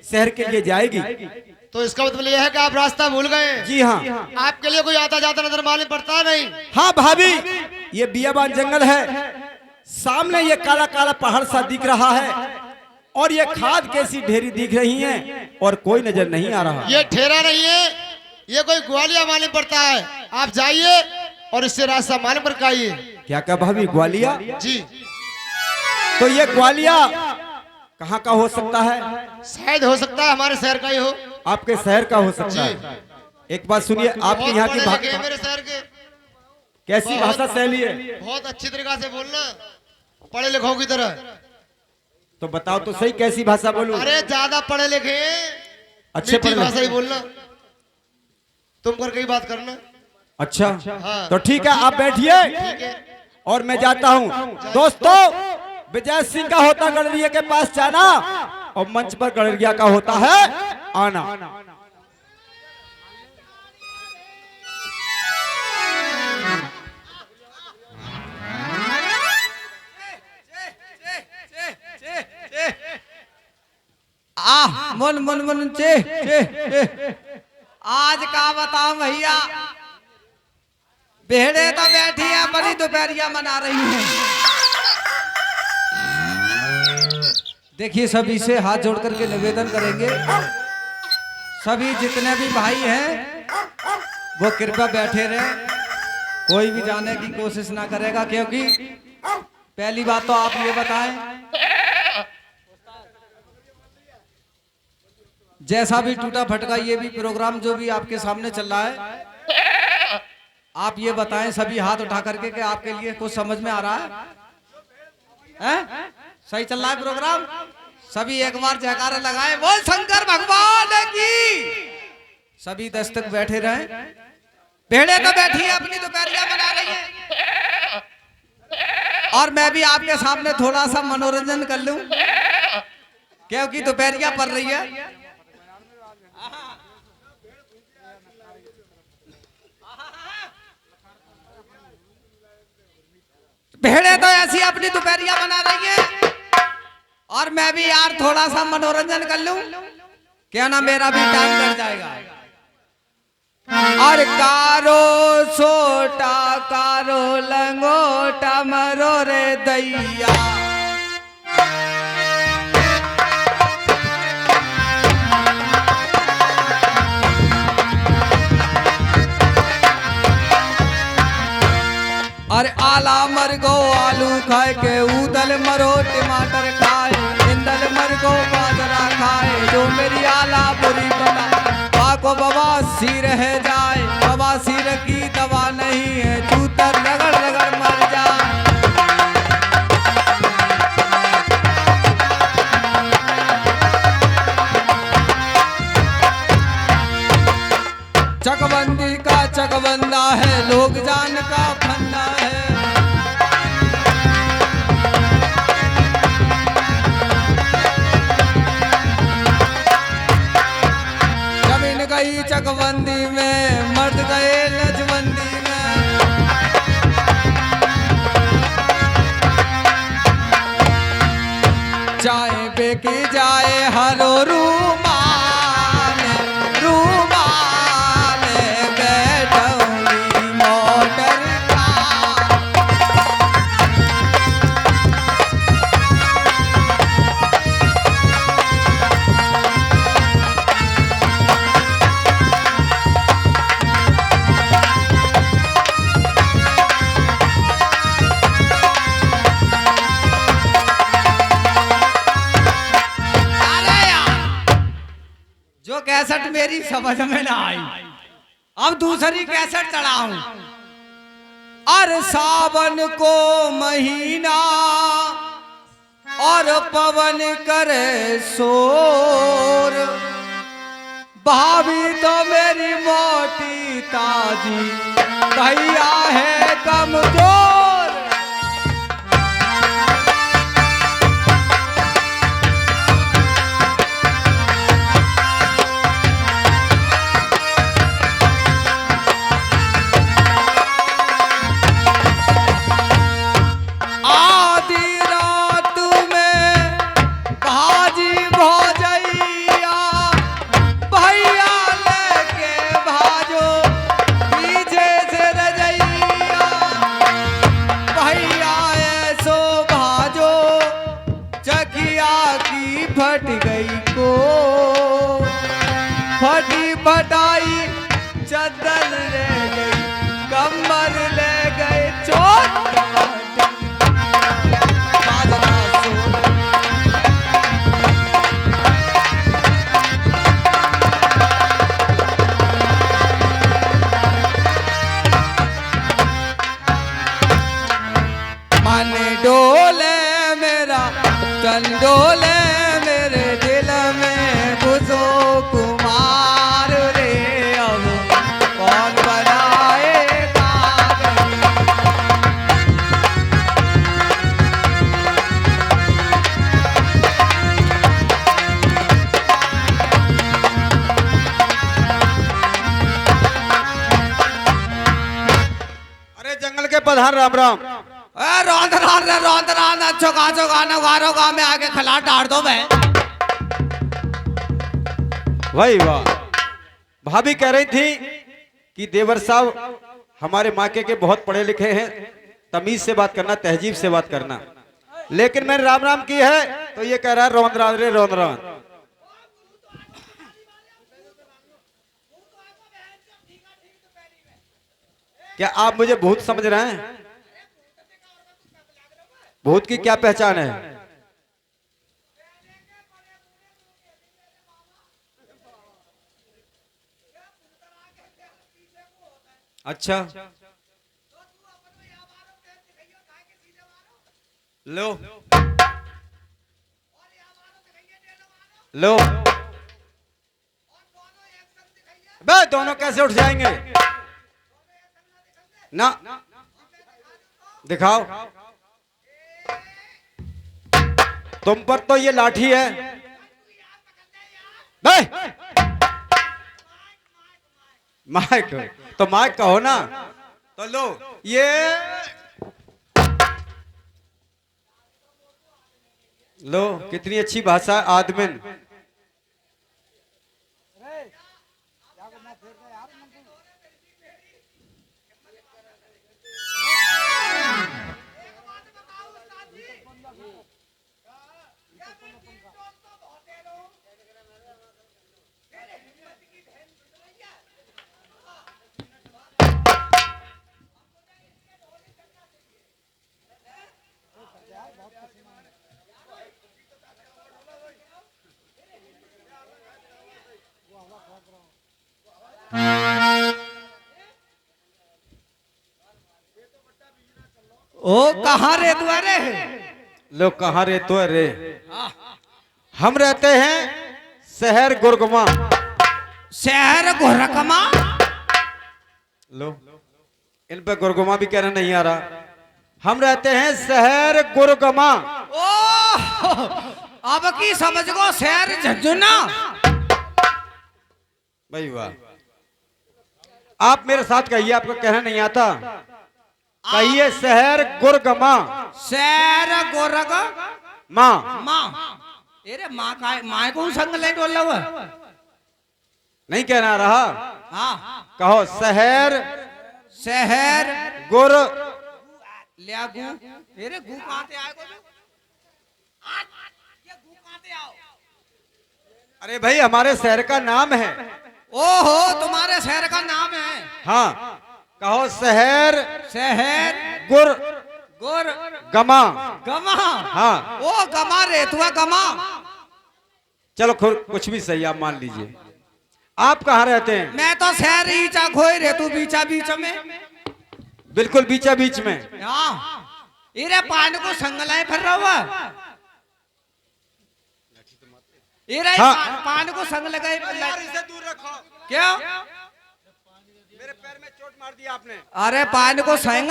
C: शहर के लिए जाएगी।
B: तो इसका मतलब यह है कि आप रास्ता भूल गए।
C: जी हाँ।
B: आपके लिए कोई आता जाता नजर मालूम पड़ता नहीं।
C: हाँ भाभी, ये बियाबान जंगल है, सामने ये काला काला पहाड़ सा दिख रहा है और ये खाद कैसी ढेरी दिख रही है और कोई नजर नहीं आ रहा।
B: ये ठेरा नहीं है, ये कोई ग्वालिया मालूम पड़ता है। आप जाइए और इससे रास्ता मालूम पर आइए।
C: क्या कहा भाभी, ग्वालिया?
B: जी,
C: तो ये ग्वालिया कहाँ का हो सकता है?
B: शायद हो सकता है हमारे शहर का ही हो।
C: आपके शहर का हो सकता है। एक बात सुनिए, आपके यहाँ की
B: पढ़े लिखे हैं
C: भाषा
B: मेरे शहर के।
C: कैसी भाषा शैली है?
B: बहुत अच्छी तरीका से बोलना, पढ़े लिखों की तरह।
C: तो बताओ तो सही, कैसी भाषा बोलूं?
B: अरे ज्यादा पढ़े लिखे हैं,
C: अच्छे
B: मीठी
C: पढ़े
B: भाषा ही बोलना। तुम कर कई बात करना।
C: अच्छा,
B: हाँ।
C: तो ठीक है, आप बैठिए
B: ठीक है।
C: और मैं जाता हूँ। दोस्तों, विजय सिंह का होता गड़रिया के पास जाना और मंच पर गड़रिया का होता है आना।
D: मन मन मन चे आज का बताओ भैया, भेड़े तो बैठी है, बड़ी दोपहरिया मना रही है।
A: देखिए, सभी से हाथ जोड़ करके निवेदन करेंगे,
D: सभी जितने भी भाई हैं वो कृपया बैठे रहे, कोई भी जाने की कोशिश ना करेगा, क्योंकि पहली बात तो आप ये बताएं, जैसा भी टूटा फटका ये भी प्रोग्राम जो भी आपके सामने चल रहा है, आप ये बताएं सभी हाथ उठा करके कि आपके लिए कुछ समझ में आ रहा है? सही चल रहा है प्रोग्राम? सभी एक बार जयकारा लगाएं, बोल शंकर भगवान की। सभी दस्तक बैठे रहें, भेड़े तो बैठी है अपनी दोपहरिया बना रही है, और मैं भी आपके सामने थोड़ा सा मनोरंजन कर लूं, क्योंकि दोपहरिया पड़ रही है। भेड़े तो ऐसी अपनी दोपहरिया बना रही है, और मैं भी यार थोड़ा सा मनोरंजन कर लूं, क्या ना मेरा भी टाइम कट जाएगा। और कारो सोटा कारो लंगोटा मरो रे दैया, अरे आला मर गो आलू खाए के, उदल मरो टमाटर खाए, इंदल मर गो बाजरा खाए, जो मेरी आला बुरी बता बाको बवासी रह जाए, बवासी की दवा नहीं है, चूतर रगड़ रगड़ मर जाए। चकबंदी का चकबंदा है, लोग जान का फंदा है, जमीन गई चकबंदी में, मर्द गए लजबंदी में, चाहे बेकी जाए हरो रूमाल रूमाल, बैठौली मोटर का। जो कैसेट मेरी समझ में ना आई, अब दूसरी कैसेट चढ़ाऊं। और सावन को महीना और पवन करे शोर, भाभी तो मेरी मोटी ताजी भैया है कमजोर। फट गई को फटी फटाई चद्दर ले गई, कमर ले गए चोट। मन डोले मेरा तन डोले, मेरे दिल में घुसो कुमार रे, अब कौन बनाएगा।
C: अरे जंगल के प्रधान राम राम।
D: रौंदरान चौका चौकाना गारो गाँव में आके खिला डाल दो मैं।
C: भाई वाह, भाभी कह रही थी कि देवर साहब हमारे मायके के बहुत पढ़े लिखे हैं, तमीज से बात करना, तहजीब से बात करना, लेकिन मैंने राम राम की है तो ये कह रहा है रौंदरान रे रौंदरान। क्या आप मुझे भूत समझ रहे हैं? भूत की क्या पहचान है? अच्छा, लो लो, बे दोनों कैसे उठ जाएंगे? ना दिखाओ। तुम पर तो ये लाठी है। बे माइक, तो माइक कहो ना। तो लो ये, लो कितनी अच्छी भाषा आदमिन।
D: ओ कहाँ रे द्वारे?
C: लोग कहाँ रे तो रे? हम रहते हैं शहर गुरगमा।
D: शहर गोरखमा?
C: लो इन पे गुरगमा भी कहना नहीं आ रहा। हम रहते हैं शहर गुरगमा।
D: ओ अब की समझ गो, शहर झुंझुना।
C: भाई वाह, आप मेरे साथ कहिए, आपको कहना नहीं आता। कहिए शहर गुरगमा।
D: शहर गोरख
C: माँ
D: माँ। अरे माँ का माँ को संग ले डोल लव।
C: नहीं कहना रहा।
D: हाँ
C: कहो शहर
D: शहर
C: गुर।
D: लिया गु। अरे गु कहाँ से आए? ये गु कहाँ से आओ?
C: अरे भाई हमारे शहर का नाम है।
D: ओहो तुम्हारे शहर का नाम है?
C: हाँ कहो शहर
D: शहर
C: गुर
D: गोर
C: गमा।
D: गमा।
C: हाँ
D: ओ गमा रेतुआ गमा।
C: चलो कुछ भी सही, आप मान लीजिए। आप कहाँ रहते हैं?
D: मैं तो शहर ईचा खोई रेतु बीचा बीच में।
C: बिल्कुल बीचा बीच में।
D: हाँ इरे पान को संगलाए फिर रहा हुआ। इरे
C: हाँ।
D: पान को संग लगाए।
C: इसे दूर रखो।
D: क्या?
C: मेरे पैर में चोट मार दिया आपने।
D: अरे पान को संग